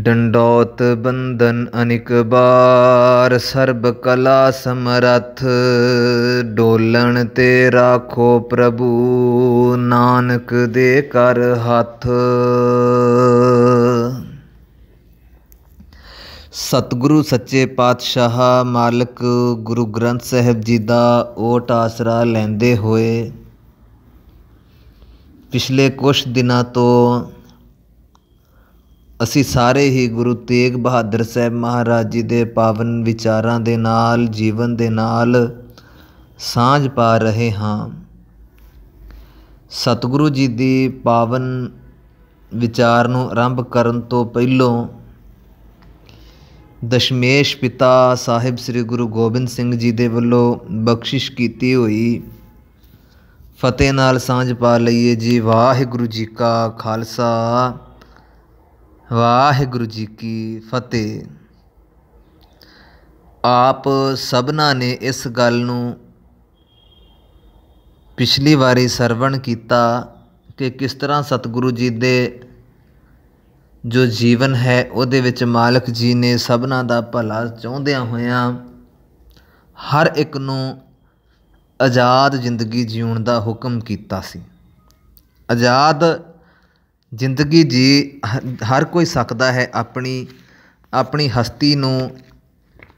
डंडौत बंदन अनिक बार, सर्ब कला समरथ। डोलन ते राखो प्रभु, नानक दे कर हथ। सतगुरु सच्चे पातशाह मालिक गुरु ग्रंथ साहिब जी का ओट आसरा लैंदे होए पिछले कुछ दिनों तो असी सारे ही गुरु तेग बहादुर साहब महाराज जी के पावन विचारां दे नाल जीवन दे नाल सांझ पा रहे हाँ। सतगुरु जी की पावन विचार नूं आरंभ करन तो पहलों दशमेश पिता साहिब श्री गुरु गोबिंद सिंह जी दे वल्लों बख्शिश कीती हुई फतेह नाल सांझ पा लईए जी। वाहिगुरु जी का खालसा, वाहिगुरु जी की फतेह। आप सबना ने इस गल नूं पिछली वारी सरवण किया कि किस तरह सतगुरु जी दे जो जीवन है उहदे विच मालिक जी ने सबना दा भला चाहुंदियां होइयां हर एक नूं आज़ाद जिंदगी जीउण दा हुक्म कीता सी। आज़ाद जिंदगी जी हर कोई सकता है अपनी हस्ती नूं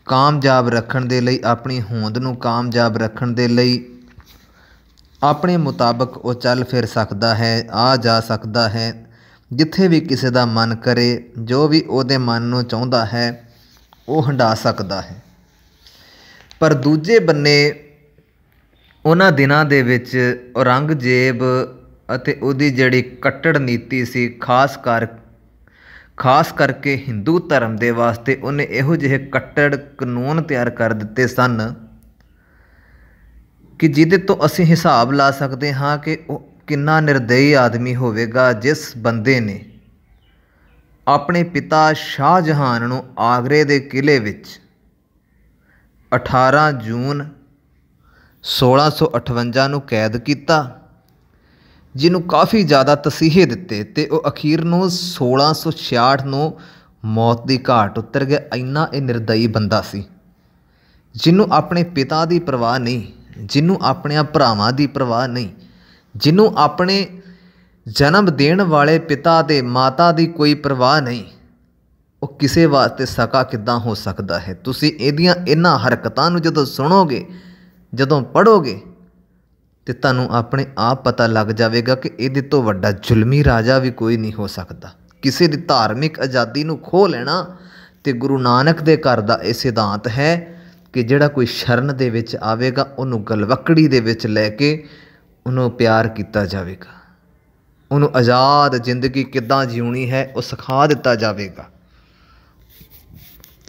कामयाब रखण दे लई, अपनी होंद नूं कामयाब रखण दे लई अपने मुताबक वो चल फिर सकता है, आ जा सकता है। जिथे भी किसी का मन करे, जो भी उहदे मन नूं चाहुंदा है वो हंडा सकता है। पर दूजे बन्ने उन्हां दिनां दे विच औरंगजेब अते उहदी जिहड़ी कट्टड़ नीति सी खास करके हिंदू धर्म दे वास्ते उन्हें इहो जिहे कट्टड़ कानून तैयार कर दिते सन कि जिहदे तो असीं हिसाब ला सकते हाँ कि किन्ना निर्दयी आदमी होवेगा जिस बंदे ने अपने पिता शाहजहान नूं आगरे दे किले विच 18 जून 1658 नूं कैद किया, जिन्हों काफ़ी ज़्यादा तसीहे दिते ते वो अखीर नूं 1666 नूं मौत की घाट उतर गया। इन्ना ये निर्दयी बंदा सी जिन्हों अपने पिता की परवाह नहीं, जिन्हों अपने भरावां की परवाह नहीं, जिन्हों अपने जन्म देण वाले पिता दे माता की कोई परवाह नहीं। वो किसी वास्ते सका किद्दां हो सकता है। तुसीं इहदियां इन्हां हरकतां नूं जदों सुनोगे, जदों पढ़ोगे तो तुहानूं अपने आप पता लग जाएगा कि इहदे तो वड्डा जुलमी राजा भी कोई नहीं हो सकता। किसी की धार्मिक आज़ादी नूं खो लेना तो गुरु नानक दे घर दा इह सिद्धांत है कि जिहड़ा कोई शरण दे विच आवेगा उन्होंने गलवकड़ी दे विच लैके उन्होंने प्यार किया जाएगा, उन्होंने आज़ाद जिंदगी किद्दां जीउणी है वो सिखा दिता जाएगा।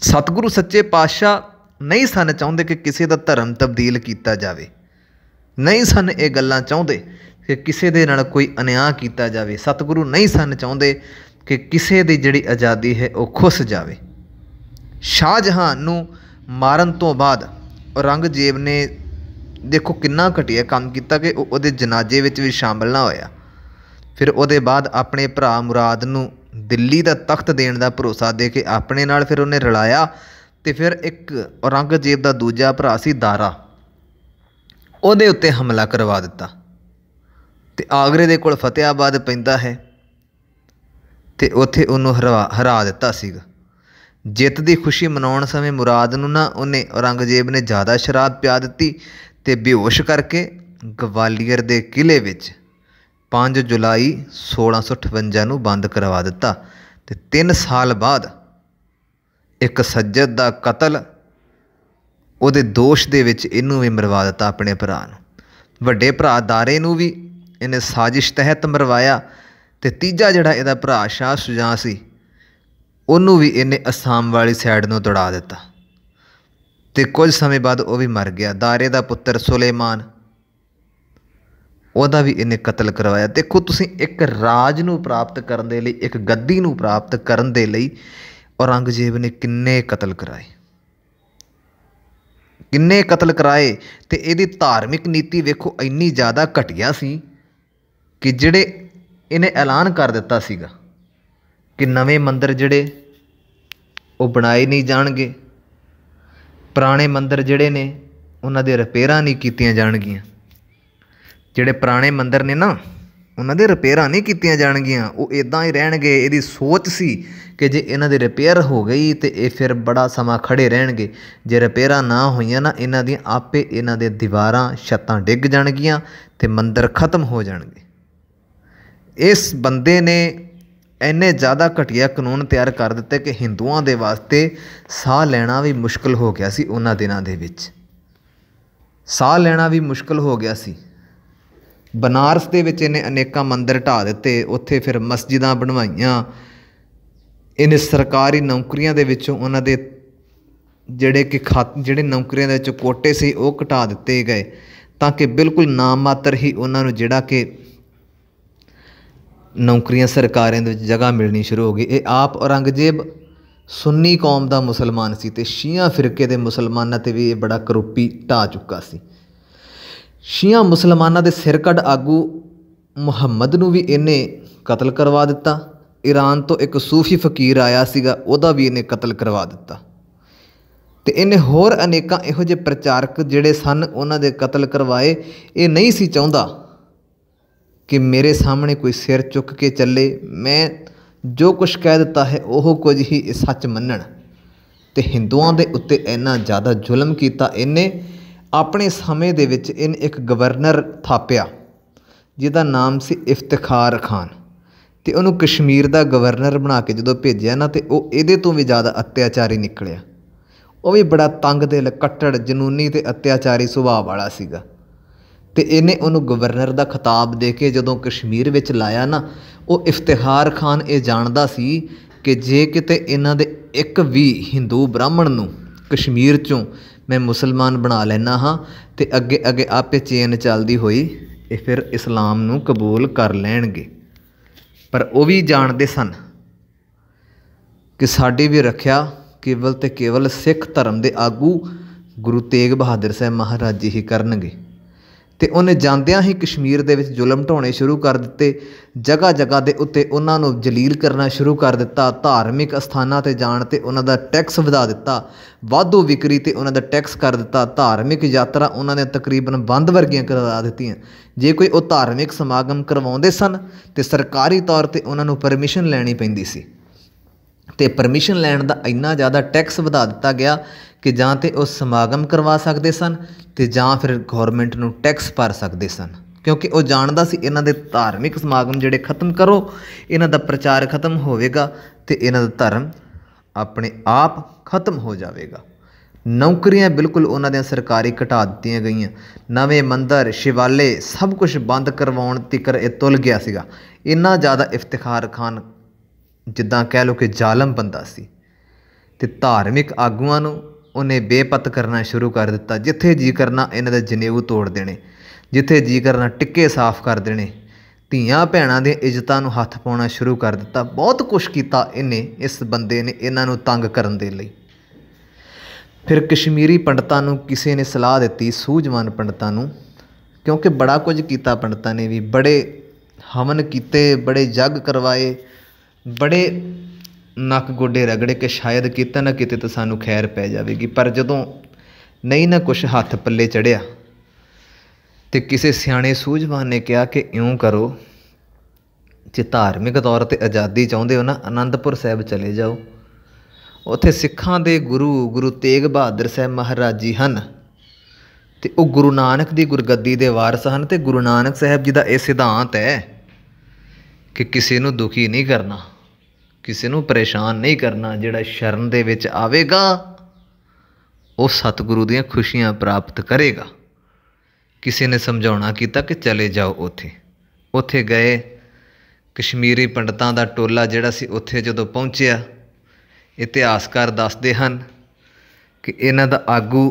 सतगुरु सच्चे पातशाह नहीं सन चाहुंदे कि किसी का धर्म तब्दील किया जाए, नहीं सन ये गल्लां चाहुंदे कि किसी दे नाल कोई अन्याय किया जाए। सतगुरु नहीं सन चाहुंदे कि किसी की जिहड़ी आज़ादी है वो खुस जाए। शाहजहान नूं मारन तो बाद औरंगजेब ने देखो किन्ना घटिया काम किया कि उहदे जनाजे विच भी शामिल ना होया। फिर उहदे बाद अपने भरा मुराद नूं दिल्ली का तख्त देण दा भरोसा दे के अपने नाल फिर उन्हें रलाया। तो फिर एक औरंगजेब का दूजा भरा सी दारा, उहदे उत्ते हमला करवा दिता ते आगरे दे कोल फतेहाबाद पैंदा है ते उत्थे उन्होंने हरा दिता सीगा। जित की खुशी मनाउण समय मुराद नूं ना उन्हें औरंगजेब ने ज़्यादा शराब पिया दी ते बेहोश करके गवालीयर दे किले विच 5 जुलाई 1658 नूं बंद करवा दिता। ते 3 साल बाद एक सज्जद का कतल उहदे दोष दे विच इनू भी मरवा दिता अपने भरा नूं। वड्डे भरा दारे नूं भी इन्हें साजिश तहत मरवाया ते तीजा जिहड़ा इहदा भरा शाह सुजां सी उन्होंने भी इन्हें अस्साम वाली साइड नूं दौड़ा दिता ते कुछ समय बाद वह भी मर गया। दारे का पुत्र सुलेमान उहदा भी इन्हें कतल करवाया। देखो तुसीं एक राज नूं प्राप्त करन दे लई, एक गद्दी नूं प्राप्त करन दे लई औरंगजेब ने किन्ने कतल कराए, किन्ने कतल कराए। तो यदी धार्मिक नीति वेखो इन्नी ज़्यादा घटिया सी कि जिहड़े इन्हें ऐलान कर दिता सीगा कि नवे मंदिर जिहड़े ਉਹ ਬਣਾਏ ਨਹੀਂ ਜਾਣਗੇ। ਪੁਰਾਣੇ ਮੰਦਰ ਜਿਹੜੇ ਨੇ ਉਹਨਾਂ ਦੇ ਰਿਪੇਅਰਾਂ ਨਹੀਂ ਕੀਤੀਆਂ ਜਾਣਗੀਆਂ। ਜਿਹੜੇ ਪੁਰਾਣੇ ਮੰਦਰ ਨੇ ਨਾ ਉਹਨਾਂ ਦੇ ਰਿਪੇਅਰਾਂ ਨਹੀਂ ਕੀਤੀਆਂ ਜਾਣਗੀਆਂ, ਉਹ ਇੱਦਾਂ ਹੀ ਰਹਿਣਗੇ। ਇਹਦੀ ਸੋਚ ਸੀ ਕਿ ਜੇ ਇਹਨਾਂ ਦੀ ਰਿਪੇਅਰ ਹੋ ਗਈ ਤਾਂ ਇਹ ਫਿਰ ਬੜਾ ਸਮਾਂ ਖੜ੍ਹੇ ਰਹਿਣਗੇ। ਜੇ ਰਿਪੇਅਰਾਂ ਨਾ ਹੋਈਆਂ ਨਾ ਇਹਨਾਂ ਦੀਆਂ, ਆਪੇ ਇਹਨਾਂ ਦੇ ਦੀਵਾਰਾਂ ਛੱਤਾਂ ਡਿੱਗ ਜਾਣਗੀਆਂ ਅਤੇ ਮੰਦਰ ਖਤਮ ਹੋ ਜਾਣਗੇ। ਇਸ ਬੰਦੇ ਨੇ ਇੰਨੇ ਜ਼ਿਆਦਾ ਘਟੀਆ ਕਾਨੂੰਨ ਤਿਆਰ ਕਰ ਦਿੱਤੇ ਕਿ ਹਿੰਦੂਆਂ ਦੇ ਵਾਸਤੇ ਸਾਹ ਲੈਣਾ ਵੀ ਮੁਸ਼ਕਿਲ ਹੋ ਗਿਆ ਸੀ। ਉਹਨਾਂ ਦਿਨਾਂ ਦੇ ਵਿੱਚ ਸਾਹ ਲੈਣਾ ਵੀ ਮੁਸ਼ਕਿਲ ਹੋ ਗਿਆ ਸੀ। ਬਨਾਰਸ ਦੇ ਵਿੱਚ ਇਹਨੇ ਅਨੇਕਾਂ ਮੰਦਰ ਢਾਹ ਦਿੱਤੇ, ਉੱਥੇ ਫਿਰ ਮਸਜਿਦਾਂ ਬਣਵਾਈਆਂ। ਇਹਨੇ ਸਰਕਾਰੀ ਨੌਕਰੀਆਂ ਦੇ ਵਿੱਚੋਂ ਉਹਨਾਂ ਦੇ ਜਿਹੜੇ ਨੌਕਰੀਆਂ ਦੇ ਵਿੱਚ ਕੋਟੇ ਸੀ ਉਹ ਘਟਾ ਦਿੱਤੇ ਗਏ, ਤਾਂ ਕਿ ਬਿਲਕੁਲ ਨਾਮ ਮਾਤਰ ਹੀ ਉਹਨਾਂ ਨੂੰ ਜਿਹੜਾ ਕਿ ਨੌਕਰੀਆਂ ਸਰਕਾਰਾਂ ਦੇ ਵਿੱਚ ਜਗ੍ਹਾ ਮਿਲਣੀ ਸ਼ੁਰੂ ਹੋ ਗਈ। ਇਹ ਆਪ ਔਰੰਗਜ਼ੇਬ ਸੁੰਨੀ ਕੌਮ ਦਾ ਮੁਸਲਮਾਨ ਸੀ ਅਤੇ ਸ਼ੀਆ ਫਿਰਕੇ ਦੇ ਮੁਸਲਮਾਨਾਂ 'ਤੇ ਵੀ ਇਹ ਬੜਾ ਕਰੋਪੀ ਢਾਹ ਚੁੱਕਾ ਸੀ। ਸ਼ੀਆ ਮੁਸਲਮਾਨਾਂ ਦੇ ਸਿਰਕੱਢ ਆਗੂ ਮੁਹੰਮਦ ਨੂੰ ਵੀ ਇਹਨੇ ਕਤਲ ਕਰਵਾ ਦਿੱਤਾ। ਈਰਾਨ ਤੋਂ ਇੱਕ ਸੂਫੀ ਫਕੀਰ ਆਇਆ ਸੀਗਾ, ਉਹਦਾ ਵੀ ਇਹਨੇ ਕਤਲ ਕਰਵਾ ਦਿੱਤਾ। ਅਤੇ ਇਹਨੇ ਹੋਰ ਅਨੇਕਾਂ ਇਹੋ ਜਿਹੇ ਪ੍ਰਚਾਰਕ ਜਿਹੜੇ ਸਨ ਉਹਨਾਂ ਦੇ ਕਤਲ ਕਰਵਾਏ। ਇਹ ਨਹੀਂ ਸੀ ਚਾਹੁੰਦਾ ਕਿ ਮੇਰੇ ਸਾਹਮਣੇ ਕੋਈ ਸਿਰ ਚੁੱਕ ਕੇ ਚੱਲੇ, ਮੈਂ ਜੋ ਕੁਛ ਕਹਿ ਦਿੱਤਾ ਹੈ ਉਹ ਕੁਝ ਹੀ ਸੱਚ ਮੰਨਣ। ਅਤੇ ਹਿੰਦੂਆਂ ਦੇ ਉੱਤੇ ਇੰਨਾ ਜ਼ਿਆਦਾ ਜ਼ੁਲਮ ਕੀਤਾ ਇਹਨੇ। ਆਪਣੇ ਸਮੇਂ ਦੇ ਵਿੱਚ ਇਹਨੇ ਇੱਕ ਗਵਰਨਰ ਥਾਪਿਆ ਜਿਹਦਾ ਨਾਮ ਸੀ ਇਫਤਿਖਾਰ ਖਾਨ, ਅਤੇ ਉਹਨੂੰ ਕਸ਼ਮੀਰ ਦਾ ਗਵਰਨਰ ਬਣਾ ਕੇ ਜਦੋਂ ਭੇਜਿਆ ਨਾ, ਅਤੇ ਉਹ ਇਹਦੇ ਤੋਂ ਵੀ ਜ਼ਿਆਦਾ ਅਤਿਆਚਾਰੀ ਨਿਕਲਿਆ। ਉਹ ਵੀ ਬੜਾ ਤੰਗ ਦਿਲ, ਕੱਟੜ, ਜਨੂੰਨੀ ਅਤੇ ਅਤਿਆਚਾਰੀ ਸੁਭਾਅ ਵਾਲਾ ਸੀਗਾ। ਅਤੇ ਇਹਨੇ ਉਹਨੂੰ ਗਵਰਨਰ ਦਾ ਖਿਤਾਬ ਦੇ ਕੇ ਜਦੋਂ ਕਸ਼ਮੀਰ ਵਿੱਚ ਲਾਇਆ ਨਾ, ਉਹ ਇਫਤਿਖਾਰ ਖਾਨ ਇਹ ਜਾਣਦਾ ਸੀ ਕਿ ਜੇ ਕਿਤੇ ਇਹਨਾਂ ਦੇ ਇੱਕ ਵੀ ਹਿੰਦੂ ਬ੍ਰਾਹਮਣ ਨੂੰ ਕਸ਼ਮੀਰ 'ਚੋਂ ਮੈਂ ਮੁਸਲਮਾਨ ਬਣਾ ਲੈਂਦਾ ਹਾਂ ਅਤੇ ਅੱਗੇ ਅੱਗੇ ਆਪੇ ਚੇਨ ਚੱਲਦੀ ਹੋਈ ਇਹ ਫਿਰ ਇਸਲਾਮ ਨੂੰ ਕਬੂਲ ਕਰ ਲੈਣਗੇ। ਪਰ ਉਹ ਵੀ ਜਾਣਦੇ ਸਨ ਕਿ ਸਾਡੀ ਵੀ ਰੱਖਿਆ ਕੇਵਲ ਅਤੇ ਕੇਵਲ ਸਿੱਖ ਧਰਮ ਦੇ ਆਗੂ ਗੁਰੂ ਤੇਗ ਬਹਾਦਰ ਸਾਹਿਬ ਮਹਾਰਾਜ ਜੀ ਹੀ ਕਰਨਗੇ। ਅਤੇ ਉਹਨੇ ਜਾਂਦਿਆਂ ਹੀ ਕਸ਼ਮੀਰ ਦੇ ਵਿੱਚ ਜ਼ੁਲਮ ਢਾਉਣੇ ਸ਼ੁਰੂ ਕਰ ਦਿੱਤੇ। ਜਗ੍ਹਾ ਜਗ੍ਹਾ ਦੇ ਉੱਤੇ ਉਹਨਾਂ ਨੂੰ ਜਲੀਲ ਕਰਨਾ ਸ਼ੁਰੂ ਕਰ ਦਿੱਤਾ। ਧਾਰਮਿਕ ਅਸਥਾਨਾਂ 'ਤੇ ਜਾਣ 'ਤੇ ਉਹਨਾਂ ਦਾ ਟੈਕਸ ਵਧਾ ਦਿੱਤਾ। ਵਾਧੂ ਵਿਕਰੀ 'ਤੇ ਉਹਨਾਂ ਦਾ ਟੈਕਸ ਕਰ ਦਿੱਤਾ। ਧਾਰਮਿਕ ਯਾਤਰਾ ਉਹਨਾਂ ਨੇ ਤਕਰੀਬਨ ਬੰਦ ਵਰਗੀਆਂ ਕਰਵਾ ਦਿੱਤੀਆਂ। ਜੇ ਕੋਈ ਉਹ ਧਾਰਮਿਕ ਸਮਾਗਮ ਕਰਵਾਉਂਦੇ ਸਨ ਤਾਂ ਸਰਕਾਰੀ ਤੌਰ 'ਤੇ ਉਹਨਾਂ ਨੂੰ ਪਰਮਿਸ਼ਨ ਲੈਣੀ ਪੈਂਦੀ ਸੀ, ਅਤੇ ਪਰਮਿਸ਼ਨ ਲੈਣ ਦਾ ਇੰਨਾ ਜ਼ਿਆਦਾ ਟੈਕਸ ਵਧਾ ਦਿੱਤਾ ਗਿਆ ਕਿ ਜਾਂ ਤਾਂ ਉਹ ਸਮਾਗਮ ਕਰਵਾ ਸਕਦੇ ਸਨ ਅਤੇ ਜਾਂ ਫਿਰ ਗੌਰਮੈਂਟ ਨੂੰ ਟੈਕਸ ਭਰ ਸਕਦੇ ਸਨ, ਕਿਉਂਕਿ ਉਹ ਜਾਣਦਾ ਸੀ ਇਹਨਾਂ ਦੇ ਧਾਰਮਿਕ ਸਮਾਗਮ ਜਿਹੜੇ ਖਤਮ ਕਰੋ, ਇਹਨਾਂ ਦਾ ਪ੍ਰਚਾਰ ਖਤਮ ਹੋਵੇਗਾ ਅਤੇ ਇਹਨਾਂ ਦਾ ਧਰਮ ਆਪਣੇ ਆਪ ਖਤਮ ਹੋ ਜਾਵੇਗਾ। ਨੌਕਰੀਆਂ ਬਿਲਕੁਲ ਉਹਨਾਂ ਦੀਆਂ ਸਰਕਾਰੀ ਘਟਾ ਦਿੱਤੀਆਂ ਗਈਆਂ। ਨਵੇਂ ਮੰਦਰ, ਸ਼ਿਵਾਲੇ ਸਭ ਕੁਛ ਬੰਦ ਕਰਵਾਉਣ ਤੀਕਰ ਇਹ ਤੁਲ ਗਿਆ ਸੀਗਾ। ਇੰਨਾ ਜ਼ਿਆਦਾ ਇਫਤਿਖਾਰ ਖਾਨ ਜਿੱਦਾਂ ਕਹਿ ਲਓ ਕਿ ਜ਼ਾਲਮ ਬੰਦਾ ਸੀ। ਅਤੇ ਧਾਰਮਿਕ ਆਗੂਆਂ ਨੂੰ ਉਹਨੇ ਬੇਪਤ ਕਰਨਾ ਸ਼ੁਰੂ ਕਰ ਦਿੱਤਾ। ਜਿੱਥੇ ਜੀਅ ਕਰਨਾ ਇਹਨਾਂ ਦੇ ਜਨੇਊ ਤੋੜ ਦੇਣੇ, ਜਿੱਥੇ ਜੀਅ ਕਰਨਾ ਟਿੱਕੇ ਸਾਫ਼ ਕਰ ਦੇਣੇ, ਧੀਆਂ ਭੈਣਾਂ ਦੀਆਂ ਇੱਜ਼ਤਾਂ ਨੂੰ ਹੱਥ ਪਾਉਣਾ ਸ਼ੁਰੂ ਕਰ ਦਿੱਤਾ। ਬਹੁਤ ਕੁਛ ਕੀਤਾ ਇਹਨੇ, ਇਸ ਬੰਦੇ ਨੇ ਇਹਨਾਂ ਨੂੰ ਤੰਗ ਕਰਨ ਦੇ ਲਈ। ਫਿਰ ਕਸ਼ਮੀਰੀ ਪੰਡਤਾਂ ਨੂੰ ਕਿਸੇ ਨੇ ਸਲਾਹ ਦਿੱਤੀ, ਸੂਝਵਾਨ ਪੰਡਤਾਂ ਨੂੰ, ਕਿਉਂਕਿ ਬੜਾ ਕੁਝ ਕੀਤਾ ਪੰਡਤਾਂ ਨੇ ਵੀ, ਬੜੇ ਹਵਨ ਕੀਤੇ, ਬੜੇ ਯੱਗ ਕਰਵਾਏ, ਬੜੇ ਨੱਕ ਗੋਡੇ ਰਗੜੇ ਕਿ ਸ਼ਾਇਦ ਕਿਤੇ ਨਾ ਕਿਤੇ ਤਾਂ ਸਾਨੂੰ ਖੈਰ ਪੈ ਜਾਵੇਗੀ। ਪਰ ਜਦੋਂ ਨਹੀਂ ਨਾ ਕੁਛ ਹੱਥ ਪੱਲੇ ਚੜ੍ਹਿਆ ਅਤੇ ਕਿਸੇ ਸਿਆਣੇ ਸੂਝਵਾਨ ਨੇ ਕਿਹਾ ਕਿ ਇਉਂ ਕਰੋ, ਜੇ ਧਾਰਮਿਕ ਤੌਰ 'ਤੇ ਆਜ਼ਾਦੀ ਚਾਹੁੰਦੇ ਹੋ ਨਾ, ਅਨੰਦਪੁਰ ਸਾਹਿਬ ਚਲੇ ਜਾਓ। ਉੱਥੇ ਸਿੱਖਾਂ ਦੇ ਗੁਰੂ ਤੇਗ ਬਹਾਦਰ ਸਾਹਿਬ ਮਹਾਰਾਜ ਜੀ ਹਨ, ਅਤੇ ਉਹ ਗੁਰੂ ਨਾਨਕ ਦੀ ਗੁਰਗੱਦੀ ਦੇ ਵਾਰਸ ਹਨ। ਅਤੇ ਗੁਰੂ ਨਾਨਕ ਸਾਹਿਬ ਜੀ ਦਾ ਇਹ ਸਿਧਾਂਤ ਹੈ ਕਿ ਕਿਸੇ ਨੂੰ ਦੁਖੀ ਨਹੀਂ ਕਰਨਾ, ਕਿਸੇ ਨੂੰ ਪਰੇਸ਼ਾਨ ਨਹੀਂ ਕਰਨਾ। ਜਿਹੜਾ ਸ਼ਰਨ ਦੇ ਵਿੱਚ ਆਵੇਗਾ ਉਹ ਸਤਿਗੁਰੂ ਦੀਆਂ ਖੁਸ਼ੀਆਂ ਪ੍ਰਾਪਤ ਕਰੇਗਾ। ਕਿਸੇ ਨੇ ਸਮਝਾਉਣਾ ਕੀਤਾ ਕਿ ਚਲੇ ਜਾਓ ਉੱਥੇ ਗਏ। ਕਸ਼ਮੀਰੀ ਪੰਡਤਾਂ ਦਾ ਟੋਲਾ ਜਿਹੜਾ ਸੀ ਉੱਥੇ ਜਦੋਂ ਪਹੁੰਚਿਆ, ਇਤਿਹਾਸਕਾਰ ਦੱਸਦੇ ਹਨ ਕਿ ਇਹਨਾਂ ਦਾ ਆਗੂ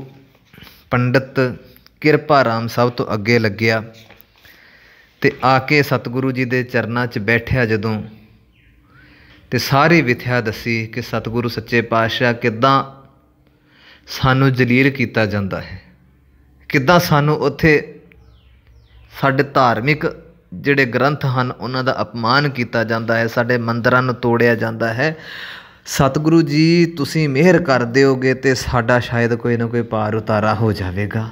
ਪੰਡਿਤ ਕਿਰਪਾ ਰਾਮ ਸਭ ਤੋਂ ਅੱਗੇ ਲੱਗਿਆ ਅਤੇ ਆ ਕੇ ਸਤਿਗੁਰੂ ਜੀ ਦੇ ਚਰਨਾਂ 'ਚ ਬੈਠਿਆ ਜਦੋਂ, ਅਤੇ ਸਾਰੀ ਵਿਥਿਆ ਦੱਸੀ ਕਿ ਸਤਿਗੁਰੂ ਸੱਚੇ ਪਾਤਸ਼ਾਹ ਕਿੱਦਾਂ ਸਾਨੂੰ ਜਲੀਲ ਕੀਤਾ ਜਾਂਦਾ ਹੈ, ਕਿੱਦਾਂ ਸਾਨੂੰ ਉੱਥੇ ਸਾਡੇ ਧਾਰਮਿਕ ਜਿਹੜੇ ਗ੍ਰੰਥ ਹਨ ਉਹਨਾਂ ਦਾ ਅਪਮਾਨ ਕੀਤਾ ਜਾਂਦਾ ਹੈ, ਸਾਡੇ ਮੰਦਰਾਂ ਨੂੰ ਤੋੜਿਆ ਜਾਂਦਾ ਹੈ, ਸਤਿਗੁਰੂ ਜੀ ਤੁਸੀਂ ਮਿਹਰ ਕਰ ਦਿਓਗੇ ਤੇ ਸਾਡਾ ਸ਼ਾਇਦ ਕੋਈ ਨਾ ਕੋਈ ਪਾਰ ਉਤਾਰਾ ਹੋ ਜਾਵੇਗਾ।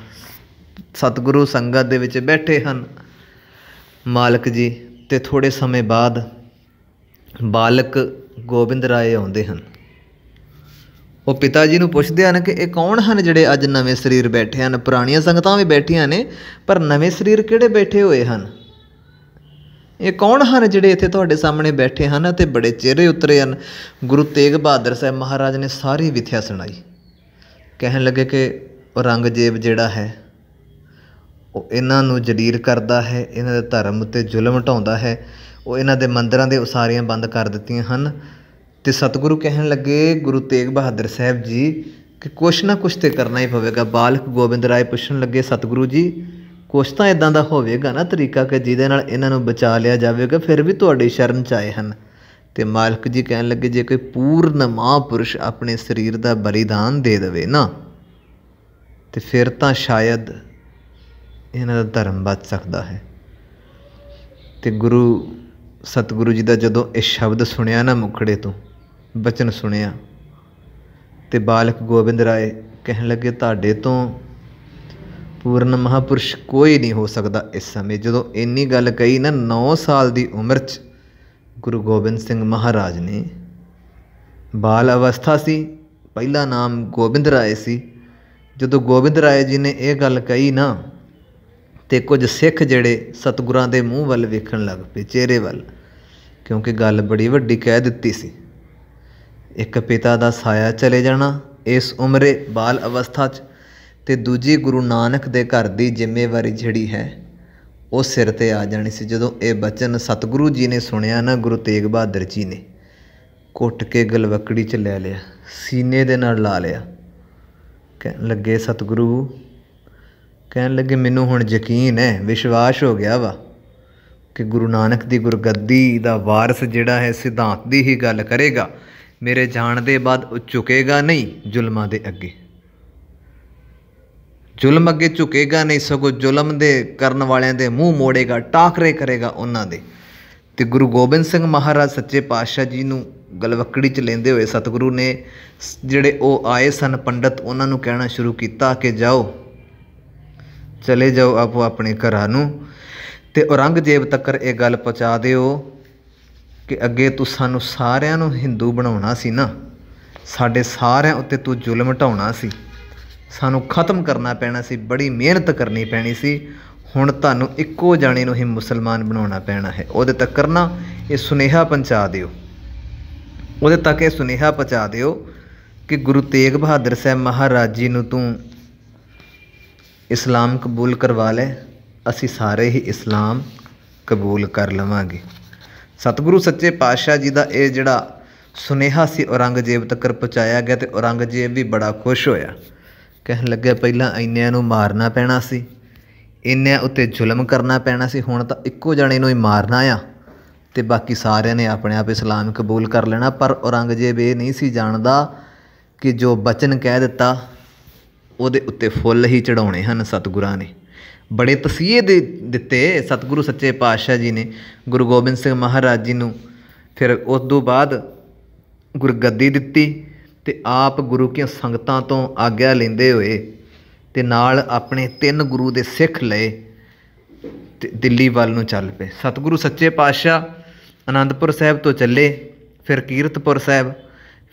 ਸਤਿਗੁਰੂ ਸੰਗਤ ਦੇ ਵਿੱਚ ਬੈਠੇ ਹਨ ਮਾਲਕ ਜੀ, ਤੇ ਥੋੜ੍ਹੇ ਸਮੇਂ ਬਾਅਦ ਬਾਲਕ ਗੋਬਿੰਦ ਰਾਏ ਆਉਂਦੇ ਹਨ। ਉਹ ਪਿਤਾ ਜੀ ਨੂੰ ਪੁੱਛਦੇ ਹਨ ਕਿ ਇਹ ਕੌਣ ਹਨ ਜਿਹੜੇ ਅੱਜ ਨਵੇਂ ਸਰੀਰ ਬੈਠੇ ਹਨ? ਪੁਰਾਣੀਆਂ ਸੰਗਤਾਂ ਵੀ ਬੈਠੀਆਂ ਨੇ, ਪਰ ਨਵੇਂ ਸਰੀਰ ਕਿਹੜੇ ਬੈਠੇ ਹੋਏ ਹਨ? ਇਹ ਕੌਣ ਹਨ ਜਿਹੜੇ ਇੱਥੇ ਤੁਹਾਡੇ ਸਾਹਮਣੇ ਬੈਠੇ ਹਨ ਅਤੇ ਬੜੇ ਚਿਹਰੇ ਉਤਰੇ ਹਨ? ਗੁਰੂ ਤੇਗ ਬਹਾਦਰ ਸਾਹਿਬ ਮਹਾਰਾਜ ਨੇ ਸਾਰੀ ਵਿਥਿਆ ਸੁਣਾਈ। ਕਹਿਣ ਲੱਗੇ ਕਿ ਔਰੰਗਜ਼ੇਬ ਜਿਹੜਾ ਹੈ ਉਹ ਇਹਨਾਂ ਨੂੰ ਜਲੀਲ ਕਰਦਾ ਹੈ, ਇਹਨਾਂ ਦੇ ਧਰਮ ਉੱਤੇ ਜ਼ੁਲਮ ਢਾਉਂਦਾ ਹੈ, ਉਹ ਇਹਨਾਂ ਦੇ ਮੰਦਰਾਂ ਦੇ ਉਸਾਰੀਆਂ ਬੰਦ ਕਰ ਦਿੱਤੀਆਂ ਹਨ। ਅਤੇ ਸਤਿਗੁਰੂ ਕਹਿਣ ਲੱਗੇ ਗੁਰੂ ਤੇਗ ਬਹਾਦਰ ਸਾਹਿਬ ਜੀ ਕਿ ਕੁਛ ਨਾ ਕੁਛ ਤਾਂ ਕਰਨਾ ਹੀ ਪਵੇਗਾ। ਬਾਲਕ ਗੋਬਿੰਦ ਰਾਏ ਪੁੱਛਣ ਲੱਗੇ ਸਤਿਗੁਰੂ ਜੀ ਕੁਛ ਤਾਂ ਇੱਦਾਂ ਦਾ ਹੋਵੇਗਾ ਨਾ ਤਰੀਕਾ ਕਿ ਜਿਹਦੇ ਨਾਲ ਇਹਨਾਂ ਨੂੰ ਬਚਾ ਲਿਆ ਜਾਵੇਗਾ, ਫਿਰ ਵੀ ਤੁਹਾਡੀ ਸ਼ਰਨ 'ਚ ਆਏ ਹਨ। ਅਤੇ ਮਾਲਕ ਜੀ ਕਹਿਣ ਲੱਗੇ ਜੇ ਕੋਈ ਪੂਰਨ ਮਹਾਂਪੁਰਸ਼ ਆਪਣੇ ਸਰੀਰ ਦਾ ਬਲੀਦਾਨ ਦੇ ਦੇਵੇ ਨਾ, ਅਤੇ ਫਿਰ ਤਾਂ ਸ਼ਾਇਦ ਇਹਨਾਂ ਦਾ ਧਰਮ ਬਚ ਸਕਦਾ ਹੈ। ਅਤੇ ਸਤਿਗੁਰੂ ਜੀ ਦਾ ਜਦੋਂ ਇਹ ਸ਼ਬਦ ਸੁਣਿਆ ਨਾ, ਮੁਖੜੇ ਤੋਂ ਬਚਨ ਸੁਣਿਆ, ਅਤੇ ਬਾਲਕ ਗੋਬਿੰਦ ਰਾਏ ਕਹਿਣ ਲੱਗੇ ਤੁਹਾਡੇ ਤੋਂ ਪੂਰਨ ਮਹਾਂਪੁਰਸ਼ ਕੋਈ ਨਹੀਂ ਹੋ ਸਕਦਾ ਇਸ ਸਮੇਂ। ਜਦੋਂ ਇੰਨੀ ਗੱਲ ਕਹੀ ਨਾ, 9 ਸਾਲ ਦੀ ਉਮਰ 'ਚ ਗੁਰੂ ਗੋਬਿੰਦ ਸਿੰਘ ਮਹਾਰਾਜ ਨੇ, ਬਾਲ ਅਵਸਥਾ ਸੀ, ਪਹਿਲਾ ਨਾਮ ਗੋਬਿੰਦ ਰਾਏ ਸੀ। ਜਦੋਂ ਗੋਬਿੰਦ ਰਾਏ ਜੀ ਨੇ ਇਹ ਗੱਲ ਕਹੀ ਨਾ, ਅਤੇ ਕੁਝ ਸਿੱਖ ਜਿਹੜੇ ਸਤਿਗੁਰਾਂ ਦੇ ਮੂੰਹ ਵੱਲ ਵੇਖਣ ਲੱਗ ਪਏ, ਚਿਹਰੇ ਵੱਲ, ਕਿਉਂਕਿ ਗੱਲ ਬੜੀ ਵੱਡੀ ਕਹਿ ਦਿੱਤੀ ਸੀ। ਇੱਕ ਪਿਤਾ ਦਾ ਸਾਇਆ ਚਲੇ ਜਾਣਾ ਇਸ ਉਮਰੇ ਬਾਲ ਅਵਸਥਾ 'ਚ, ਅਤੇ ਦੂਜੀ ਗੁਰੂ ਨਾਨਕ ਦੇ ਘਰ ਦੀ ਜ਼ਿੰਮੇਵਾਰੀ ਜਿਹੜੀ ਹੈ ਉਹ ਸਿਰ 'ਤੇ ਆ ਜਾਣੀ ਸੀ। ਜਦੋਂ ਇਹ ਬਚਨ ਸਤਿਗੁਰੂ ਜੀ ਨੇ ਸੁਣਿਆ ਨਾ, ਗੁਰੂ ਤੇਗ ਬਹਾਦਰ ਜੀ ਨੇ ਘੁੱਟ ਕੇ ਗਲਵੱਕੜੀ 'ਚ ਲੈ ਲਿਆ, ਸੀਨੇ ਦੇ ਨਾਲ ਲਾ ਲਿਆ। ਕਹਿਣ ਲੱਗੇ ਸਤਿਗੁਰੂ, ਕਹਿਣ ਲੱਗੇ ਮੈਨੂੰ ਹੁਣ ਯਕੀਨ ਹੈ, ਵਿਸ਼ਵਾਸ ਹੋ ਗਿਆ ਵਾ ਕਿ ਗੁਰੂ ਨਾਨਕ ਦੀ ਗੁਰਗੱਦੀ ਦਾ ਵਾਰਸ ਜਿਹੜਾ ਹੈ ਸਿਧਾਂਤ ਦੀ ਹੀ ਗੱਲ ਕਰੇਗਾ। ਮੇਰੇ ਜਾਣ ਦੇ ਬਾਅਦ ਉਹ ਝੁਕੇਗਾ ਨਹੀਂ ਜ਼ੁਲਮਾਂ ਦੇ ਅੱਗੇ, ਜ਼ੁਲਮ ਅੱਗੇ ਝੁਕੇਗਾ ਨਹੀਂ, ਸਗੋਂ ਜ਼ੁਲਮ ਦੇ ਕਰਨ ਵਾਲਿਆਂ ਦੇ ਮੂੰਹ ਮੋੜੇਗਾ, ਟਾਕਰੇ ਕਰੇਗਾ ਉਹਨਾਂ ਦੇ। ਅਤੇ ਗੁਰੂ ਗੋਬਿੰਦ ਸਿੰਘ ਮਹਾਰਾਜ ਸੱਚੇ ਪਾਤਸ਼ਾਹ ਜੀ ਨੂੰ ਗਲਵੱਕੜੀ 'ਚ ਲੈਂਦੇ ਹੋਏ ਸਤਿਗੁਰੂ ਨੇ ਜਿਹੜੇ ਉਹ ਆਏ ਸਨ ਪੰਡਤ, ਉਹਨਾਂ ਨੂੰ ਕਹਿਣਾ ਸ਼ੁਰੂ ਕੀਤਾ ਕਿ ਜਾਓ, ਚਲੇ ਜਾਓ ਆਪੋ ਆਪਣੇ ਘਰਾਂ ਨੂੰ, ਅਤੇ ਔਰੰਗਜ਼ੇਬ ਤੱਕ ਇਹ ਗੱਲ ਪਹੁੰਚਾ ਦਿਓ ਕਿ ਅੱਗੇ ਤੂੰ ਸਾਨੂੰ ਸਾਰਿਆਂ ਨੂੰ ਹਿੰਦੂ ਬਣਾਉਣਾ ਸੀ ਨਾ, ਸਾਡੇ ਸਾਰਿਆਂ ਉੱਤੇ ਤੂੰ ਜ਼ੁਲਮ ਢਾਉਣਾ ਸੀ, ਸਾਨੂੰ ਖ਼ਤਮ ਕਰਨਾ ਪੈਣਾ ਸੀ, ਬੜੀ ਮਿਹਨਤ ਕਰਨੀ ਪੈਣੀ ਸੀ, ਹੁਣ ਤੁਹਾਨੂੰ ਇੱਕੋ ਜਾਣੇ ਨੂੰ ਹੀ ਮੁਸਲਮਾਨ ਬਣਾਉਣਾ ਪੈਣਾ ਹੈ। ਉਹਦੇ ਤੱਕ ਨਾ ਇਹ ਸੁਨੇਹਾ ਪਹੁੰਚਾ ਦਿਓ, ਉਹਦੇ ਤੱਕ ਇਹ ਸੁਨੇਹਾ ਪਹੁੰਚਾ ਦਿਓ ਕਿ ਗੁਰੂ ਤੇਗ ਬਹਾਦਰ ਸਾਹਿਬ ਮਹਾਰਾਜ ਜੀ ਨੂੰ ਤੂੰ ਇਸਲਾਮ ਕਬੂਲ ਕਰਵਾ ਲੈ, ਅਸੀਂ ਸਾਰੇ ਹੀ ਇਸਲਾਮ ਕਬੂਲ ਕਰ ਲਵਾਂਗੇ। ਸਤਿਗੁਰੂ ਸੱਚੇ ਪਾਤਸ਼ਾਹ ਜੀ ਦਾ ਇਹ ਜਿਹੜਾ ਸੁਨੇਹਾ ਸੀ ਔਰੰਗਜ਼ੇਬ ਤੱਕ ਪਹੁੰਚਾਇਆ ਗਿਆ, ਅਤੇ ਔਰੰਗਜ਼ੇਬ ਵੀ ਬੜਾ ਖੁਸ਼ ਹੋਇਆ। ਕਹਿਣ ਲੱਗਿਆ ਪਹਿਲਾਂ ਇੰਨਿਆਂ ਨੂੰ ਮਾਰਨਾ ਪੈਣਾ ਸੀ, ਇੰਨਿਆਂ ਉੱਤੇ ਜ਼ੁਲਮ ਕਰਨਾ ਪੈਣਾ ਸੀ, ਹੁਣ ਤਾਂ ਇੱਕੋ ਜਣੇ ਨੂੰ ਹੀ ਮਾਰਨਾ ਆ, ਅਤੇ ਬਾਕੀ ਸਾਰਿਆਂ ਨੇ ਆਪਣੇ ਆਪ ਇਸਲਾਮ ਕਬੂਲ ਕਰ ਲੈਣਾ। ਪਰ ਔਰੰਗਜ਼ੇਬ ਇਹ ਨਹੀਂ ਸੀ ਜਾਣਦਾ ਕਿ ਜੋ ਬਚਨ ਕਹਿ ਦਿੱਤਾ ਉਹਦੇ ਉੱਤੇ ਫੁੱਲ ਹੀ ਚੜਾਉਣੇ ਹਨ। ਸਤਿਗੁਰਾਂ ਨੇ ਬੜੇ ਤਸੀਹੇ ਦਿੱਤੇ ਸਤਿਗੁਰੂ ਸੱਚੇ ਪਾਤਸ਼ਾਹ ਜੀ ਨੇ ਗੁਰੂ ਗੋਬਿੰਦ ਸਿੰਘ ਮਹਾਰਾਜ ਜੀ ਨੂੰ। ਫਿਰ ਉਸ ਤੋਂ ਬਾਅਦ ਗੁਰਗੱਦੀ ਦਿੱਤੀ, ਅਤੇ ਆਪ ਗੁਰੂ ਕੀਆਂ ਸੰਗਤਾਂ ਤੋਂ ਆਗਿਆ ਲੈਂਦੇ ਹੋਏ ਅਤੇ ਨਾਲ ਆਪਣੇ 3 ਗੁਰੂ ਦੇ ਸਿੱਖ ਲਏ ਅਤੇ ਦਿੱਲੀ ਵੱਲ ਨੂੰ ਚੱਲ ਪਏ। ਸਤਿਗੁਰੂ ਸੱਚੇ ਪਾਤਸ਼ਾਹ ਅਨੰਦਪੁਰ ਸਾਹਿਬ ਤੋਂ ਚੱਲੇ, ਫਿਰ ਕੀਰਤਪੁਰ ਸਾਹਿਬ,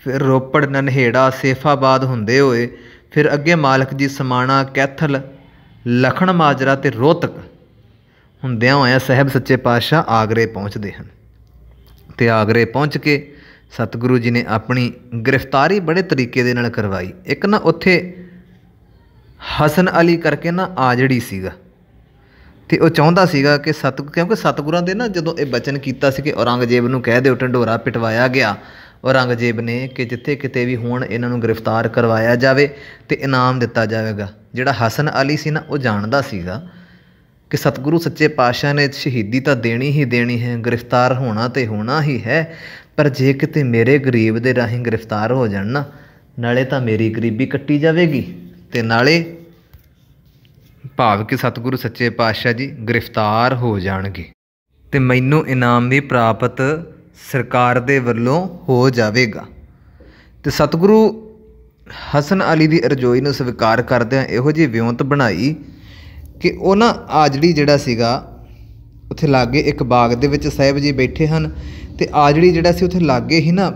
ਫਿਰ ਰੋਪੜ, ਨਨਹੇੜਾ, ਸੇਖਾਬਾਦ ਹੁੰਦੇ ਹੋਏ ਫਿਰ ਅੱਗੇ ਮਾਲਕ ਜੀ ਸਮਾਣਾ, ਕੈਥਲ, ਲਖਣ ਮਾਜਰਾ ਅਤੇ ਰੋਹਤਕ ਹੁੰਦਿਆਂ ਹੋਇਆਂ ਸਾਹਿਬ ਸੱਚੇ ਪਾਤਸ਼ਾਹ ਆਗਰੇ ਪਹੁੰਚਦੇ ਹਨ। ਅਤੇ ਆਗਰੇ ਪਹੁੰਚ ਕੇ ਸਤਿਗੁਰੂ ਜੀ ਨੇ ਆਪਣੀ ਗ੍ਰਿਫਤਾਰੀ ਬੜੇ ਤਰੀਕੇ ਦੇ ਨਾਲ ਕਰਵਾਈ। ਇੱਕ ਨਾ ਉੱਥੇ ਹਸਨ ਅਲੀ ਕਰਕੇ ਨਾ ਆਜੜੀ ਸੀਗਾ, ਅਤੇ ਉਹ ਚਾਹੁੰਦਾ ਸੀਗਾ ਕਿ ਕਿਉਂਕਿ ਸਤਿਗੁਰਾਂ ਦੇ ਨਾ ਜਦੋਂ ਇਹ ਬਚਨ ਕੀਤਾ ਸੀ ਕਿ ਔਰੰਗਜ਼ੇਬ ਨੂੰ ਕਹਿ ਦਿਓ, ਢੰਡੋਰਾ ਪਿਟਵਾਇਆ ਗਿਆ ਔਰੰਗਜ਼ੇਬ ਨੇ ਕਿ ਜਿੱਥੇ ਕਿਤੇ ਵੀ ਹੁਣ ਇਹਨਾਂ ਨੂੰ ਗ੍ਰਿਫਤਾਰ ਕਰਵਾਇਆ ਜਾਵੇ ਅਤੇ ਇਨਾਮ ਦਿੱਤਾ ਜਾਵੇਗਾ। ਜਿਹੜਾ ਹਸਨ ਅਲੀ ਸੀ ਨਾ, ਉਹ ਜਾਣਦਾ ਸੀਗਾ ਕਿ ਸਤਿਗੁਰੂ ਸੱਚੇ ਪਾਤਸ਼ਾਹ ਨੇ ਸ਼ਹੀਦੀ ਤਾਂ ਦੇਣੀ ਹੀ ਦੇਣੀ ਹੈ, ਗ੍ਰਿਫਤਾਰ ਹੋਣਾ ਤਾਂ ਹੋਣਾ ਹੀ ਹੈ, ਪਰ ਜੇ ਕਿਤੇ ਮੇਰੇ ਗਰੀਬ ਦੇ ਰਾਹੀਂ ਗ੍ਰਿਫਤਾਰ ਹੋ ਜਾਣ ਨਾ, ਨਾਲੇ ਤਾਂ ਮੇਰੀ ਗਰੀਬੀ ਕੱਟੀ ਜਾਵੇਗੀ, ਅਤੇ ਨਾਲੇ ਭਾਵ ਕਿ ਸਤਿਗੁਰੂ ਸੱਚੇ ਪਾਤਸ਼ਾਹ ਜੀ ਗ੍ਰਿਫਤਾਰ ਹੋ ਜਾਣਗੇ, ਅਤੇ ਮੈਨੂੰ ਇਨਾਮ ਵੀ ਪ੍ਰਾਪਤ ਸਰਕਾਰ ਦੇ ਵੱਲੋਂ ਹੋ ਜਾਵੇਗਾ। ਤੇ ਸਤਿਗੁਰੂ ਹਸਨ ਅਲੀ ਦੀ ਅਰਜ਼ੋਈ ਨੂੰ ਸਵੀਕਾਰ ਕਰਦਿਆਂ ਇਹੋ ਜਿਹੀ ਵਿਉਂਤ ਬਣਾਈ ਕਿ ਉਹ ਨਾ ਆਜੜੀ ਜਿਹੜਾ ਸੀਗਾ ਉੱਥੇ ਲਾਗੇ ਇੱਕ ਬਾਗ ਦੇ ਵਿੱਚ ਸਾਹਿਬ ਜੀ ਬੈਠੇ ਹਨ ਅਤੇ ਆਜੜੀ ਜਿਹੜਾ ਸੀ ਉੱਥੇ ਲਾਗੇ ਹੀ ਨਾ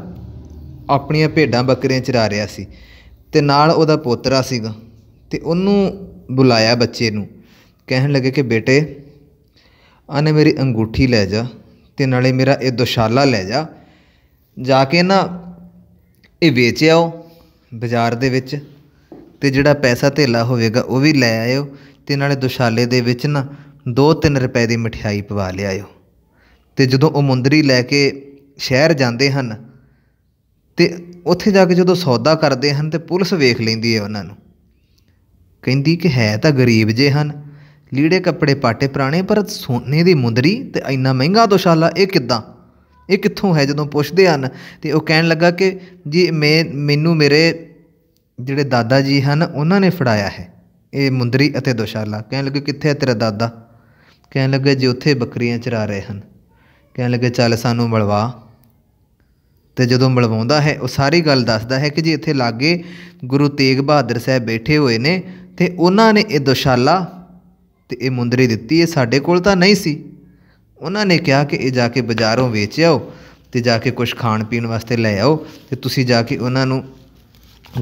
ਆਪਣੀਆਂ ਭੇਡਾਂ ਬੱਕਰੀਆਂ ਚਰਾ ਰਿਹਾ ਸੀ ਅਤੇ ਨਾਲ ਉਹਦਾ ਪੋਤਰਾ ਸੀਗਾ ਅਤੇ ਉਹਨੂੰ ਬੁਲਾਇਆ ਬੱਚੇ ਨੂੰ, ਕਹਿਣ ਲੱਗੇ ਕਿ ਬੇਟੇ ਆਨੇ ਮੇਰੀ ਅੰਗੂਠੀ ਲੈ ਜਾ ਅਤੇ ਨਾਲੇ ਮੇਰਾ ਇਹ ਦੁਸ਼ਾਲਾ ਲੈ ਜਾ ਕੇ ਨਾ ਇਹ ਵੇਚ ਆਓ ਬਾਜ਼ਾਰ ਦੇ ਵਿੱਚ, ਅਤੇ ਜਿਹੜਾ ਪੈਸਾ ਧੇਲਾ ਹੋਵੇਗਾ ਉਹ ਵੀ ਲੈ ਆਇਓ, ਅਤੇ ਨਾਲੇ ਦੁਸ਼ਾਲੇ ਦੇ ਵਿੱਚ ਨਾ 2-3 ਰੁਪਏ ਦੀ ਮਠਿਆਈ ਪਵਾ ਲਿਆਇਓ। ਅਤੇ ਜਦੋਂ ਉਹ ਮੁੰਦਰੀ ਲੈ ਕੇ ਸ਼ਹਿਰ ਜਾਂਦੇ ਹਨ ਅਤੇ ਉੱਥੇ ਜਾ ਕੇ ਜਦੋਂ ਸੌਦਾ ਕਰਦੇ ਹਨ ਅਤੇ ਪੁਲਿਸ ਵੇਖ ਲੈਂਦੀ ਹੈ ਉਹਨਾਂ ਨੂੰ, ਕਹਿੰਦੀ ਕਿ ਹੈ ਤਾਂ ਗਰੀਬ ਜੇ ਹਨ, ਲੀੜੇ ਕੱਪੜੇ ਪਾਟੇ ਪੁਰਾਣੇ, ਪਰ ਸੋਨੇ ਦੀ ਮੁੰਦਰੀ ਅਤੇ ਇੰਨਾ ਮਹਿੰਗਾ ਦੁਸ਼ਾਲਾ ਇਹ ਕਿੱਦਾਂ, ਇਹ ਕਿੱਥੋਂ ਹੈ। ਜਦੋਂ ਪੁੱਛਦੇ ਹਨ ਅਤੇ ਉਹ ਕਹਿਣ ਲੱਗਾ ਕਿ ਜੀ ਮੈਨੂੰ ਮੇਰੇ ਜਿਹੜੇ ਦਾਦਾ ਜੀ ਹਨ ਉਹਨਾਂ ਨੇ ਫੜਾਇਆ ਹੈ ਇਹ ਮੁੰਦਰੀ ਅਤੇ ਦੁਸ਼ਾਲਾ। ਕਹਿਣ ਲੱਗੇ ਕਿੱਥੇ ਹੈ ਤੇਰਾ ਦਾਦਾ? ਕਹਿਣ ਲੱਗੇ ਜੀ ਉੱਥੇ ਬੱਕਰੀਆਂ ਚਰਾ ਰਹੇ ਹਨ। ਕਹਿਣ ਲੱਗੇ ਚੱਲ ਸਾਨੂੰ ਮਿਲਵਾ। ਅਤੇ ਜਦੋਂ ਮਿਲਵਾਉਂਦਾ ਹੈ ਉਹ ਸਾਰੀ ਗੱਲ ਦੱਸਦਾ ਹੈ ਕਿ ਜੀ ਇੱਥੇ ਲਾਗੇ ਗੁਰੂ ਤੇਗ ਬਹਾਦਰ ਸਾਹਿਬ ਬੈਠੇ ਹੋਏ ਨੇ ਅਤੇ ਉਹਨਾਂ ਨੇ ਇਹ ਦੁਸ਼ਾਲਾ ਅਤੇ ਇਹ ਮੁੰਦਰੀ ਦਿੱਤੀ, ਇਹ ਸਾਡੇ ਕੋਲ ਤਾਂ ਨਹੀਂ ਸੀ। ਉਹਨਾਂ ਨੇ ਕਿਹਾ ਕਿ ਇਹ ਜਾ ਕੇ ਬਾਜ਼ਾਰੋਂ ਵੇਚ ਆਓ ਅਤੇ ਜਾ ਕੇ ਕੁਛ ਖਾਣ ਪੀਣ ਵਾਸਤੇ ਲੈ ਆਓ, ਅਤੇ ਤੁਸੀਂ ਜਾ ਕੇ ਉਹਨਾਂ ਨੂੰ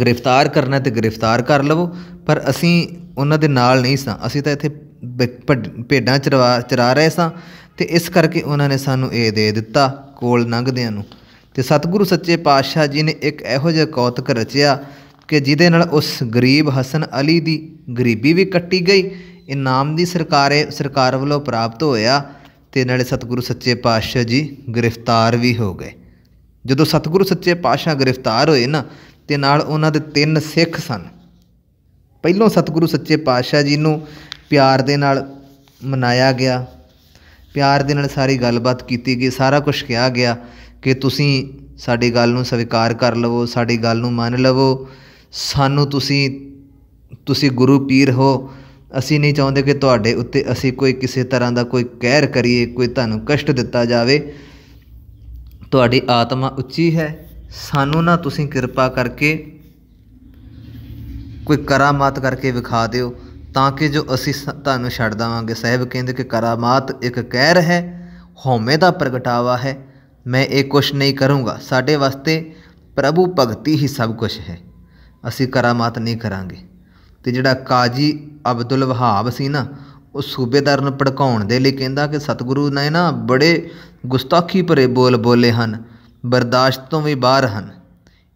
ਗ੍ਰਿਫਤਾਰ ਕਰਨਾ ਅਤੇ ਗ੍ਰਿਫਤਾਰ ਕਰ ਲਵੋ, ਪਰ ਅਸੀਂ ਉਹਨਾਂ ਦੇ ਨਾਲ ਨਹੀਂ ਸਾਂ, ਅਸੀਂ ਤਾਂ ਇੱਥੇ ਭੇਡਾਂ ਚਰਾ ਰਹੇ ਸਾਂ ਅਤੇ ਇਸ ਕਰਕੇ ਉਹਨਾਂ ਨੇ ਸਾਨੂੰ ਇਹ ਦੇ ਦਿੱਤਾ ਕੋਲ ਲੰਘਦਿਆਂ ਨੂੰ। ਅਤੇ ਸਤਿਗੁਰੂ ਸੱਚੇ ਪਾਤਸ਼ਾਹ ਜੀ ਨੇ ਇੱਕ ਇਹੋ ਜਿਹਾ ਕੌਤਕ ਰਚਿਆ ਕਿ ਜਿਹਦੇ ਨਾਲ ਉਸ ਗਰੀਬ ਹਸਨ ਅਲੀ ਦੀ ਗਰੀਬੀ ਵੀ ਕੱਟੀ ਗਈ, ਇਨਾਮ ਦੀ ਸਰਕਾਰ ਵੱਲੋਂ ਪ੍ਰਾਪਤ ਹੋਇਆ, ਅਤੇ ਨਾਲੇ ਸਤਿਗੁਰੂ ਸੱਚੇ ਪਾਤਸ਼ਾਹ ਜੀ ਗ੍ਰਿਫਤਾਰ ਵੀ ਹੋ ਗਏ। ਜਦੋਂ ਸਤਿਗੁਰੂ ਸੱਚੇ ਪਾਤਸ਼ਾਹ ਗ੍ਰਿਫਤਾਰ ਹੋਏ ਨਾ ਅਤੇ ਨਾਲ ਉਹਨਾਂ ਦੇ 3 ਸਿੱਖ ਸਨ। ਪਹਿਲੋਂ ਸਤਿਗੁਰੂ ਸੱਚੇ ਪਾਤਸ਼ਾਹ ਜੀ ਨੂੰ ਪਿਆਰ ਦੇ ਨਾਲ ਮਨਾਇਆ ਗਿਆ, ਪਿਆਰ ਦੇ ਨਾਲ ਸਾਰੀ ਗੱਲਬਾਤ ਕੀਤੀ ਗਈ, ਸਾਰਾ ਕੁਛ ਕਿਹਾ ਗਿਆ ਕਿ ਤੁਸੀਂ ਸਾਡੀ ਗੱਲ ਨੂੰ ਸਵੀਕਾਰ ਕਰ ਲਵੋ, ਸਾਡੀ ਗੱਲ ਨੂੰ ਮੰਨ ਲਵੋ, ਸਾਨੂੰ ਤੁਸੀਂ ਗੁਰੂ ਪੀਰ ਹੋ, ਅਸੀਂ ਨਹੀਂ ਚਾਹੁੰਦੇ ਕਿ ਤੁਹਾਡੇ ਉੱਤੇ ਅਸੀਂ ਕੋਈ ਕਿਸੇ ਤਰ੍ਹਾਂ ਦਾ ਕੋਈ ਕਹਿਰ ਕਰੀਏ, ਕੋਈ ਤੁਹਾਨੂੰ ਕਸ਼ਟ ਦਿੱਤਾ ਜਾਵੇ, ਤੁਹਾਡੀ ਆਤਮਾ ਉੱਚੀ ਹੈ, ਸਾਨੂੰ ਨਾ ਤੁਸੀਂ ਕਿਰਪਾ ਕਰਕੇ ਕੋਈ ਕਰਾਮਾਤ ਕਰਕੇ ਵਿਖਾ ਦਿਓ ਤਾਂ ਕਿ ਜੋ ਅਸੀਂ ਤੁਹਾਨੂੰ ਛੱਡ ਦੇਵਾਂਗੇ। ਸਾਹਿਬ ਕਹਿੰਦੇ ਕਿ ਕਰਾਮਾਤ ਇੱਕ ਕਹਿਰ ਹੈ, ਹਉਮੈ ਦਾ ਪ੍ਰਗਟਾਵਾ ਹੈ, ਮੈਂ ਇਹ ਕੁਛ ਨਹੀਂ ਕਰੂੰਗਾ, ਸਾਡੇ ਵਾਸਤੇ ਪ੍ਰਭੂ ਭਗਤੀ ਹੀ ਸਭ ਕੁਛ ਹੈ, ਅਸੀਂ ਕਰਾਮਾਤ ਨਹੀਂ ਕਰਾਂਗੇ। ਅਤੇ ਜਿਹੜਾ ਕਾਜੀ ਅਬਦੁਲ ਵਹਾਬ ਸੀ ਨਾ, ਉਹ ਸੂਬੇਦਾਰ ਨੂੰ ਭੜਕਾਉਣ ਦੇ ਲਈ ਕਹਿੰਦਾ ਕਿ ਸਤਿਗੁਰੂ ਨੇ ਨਾ ਬੜੇ ਗੁਸਤਾਖੀ ਭਰੇ ਬੋਲ ਬੋਲੇ ਹਨ, ਬਰਦਾਸ਼ਤ ਤੋਂ ਵੀ ਬਾਹਰ ਹਨ,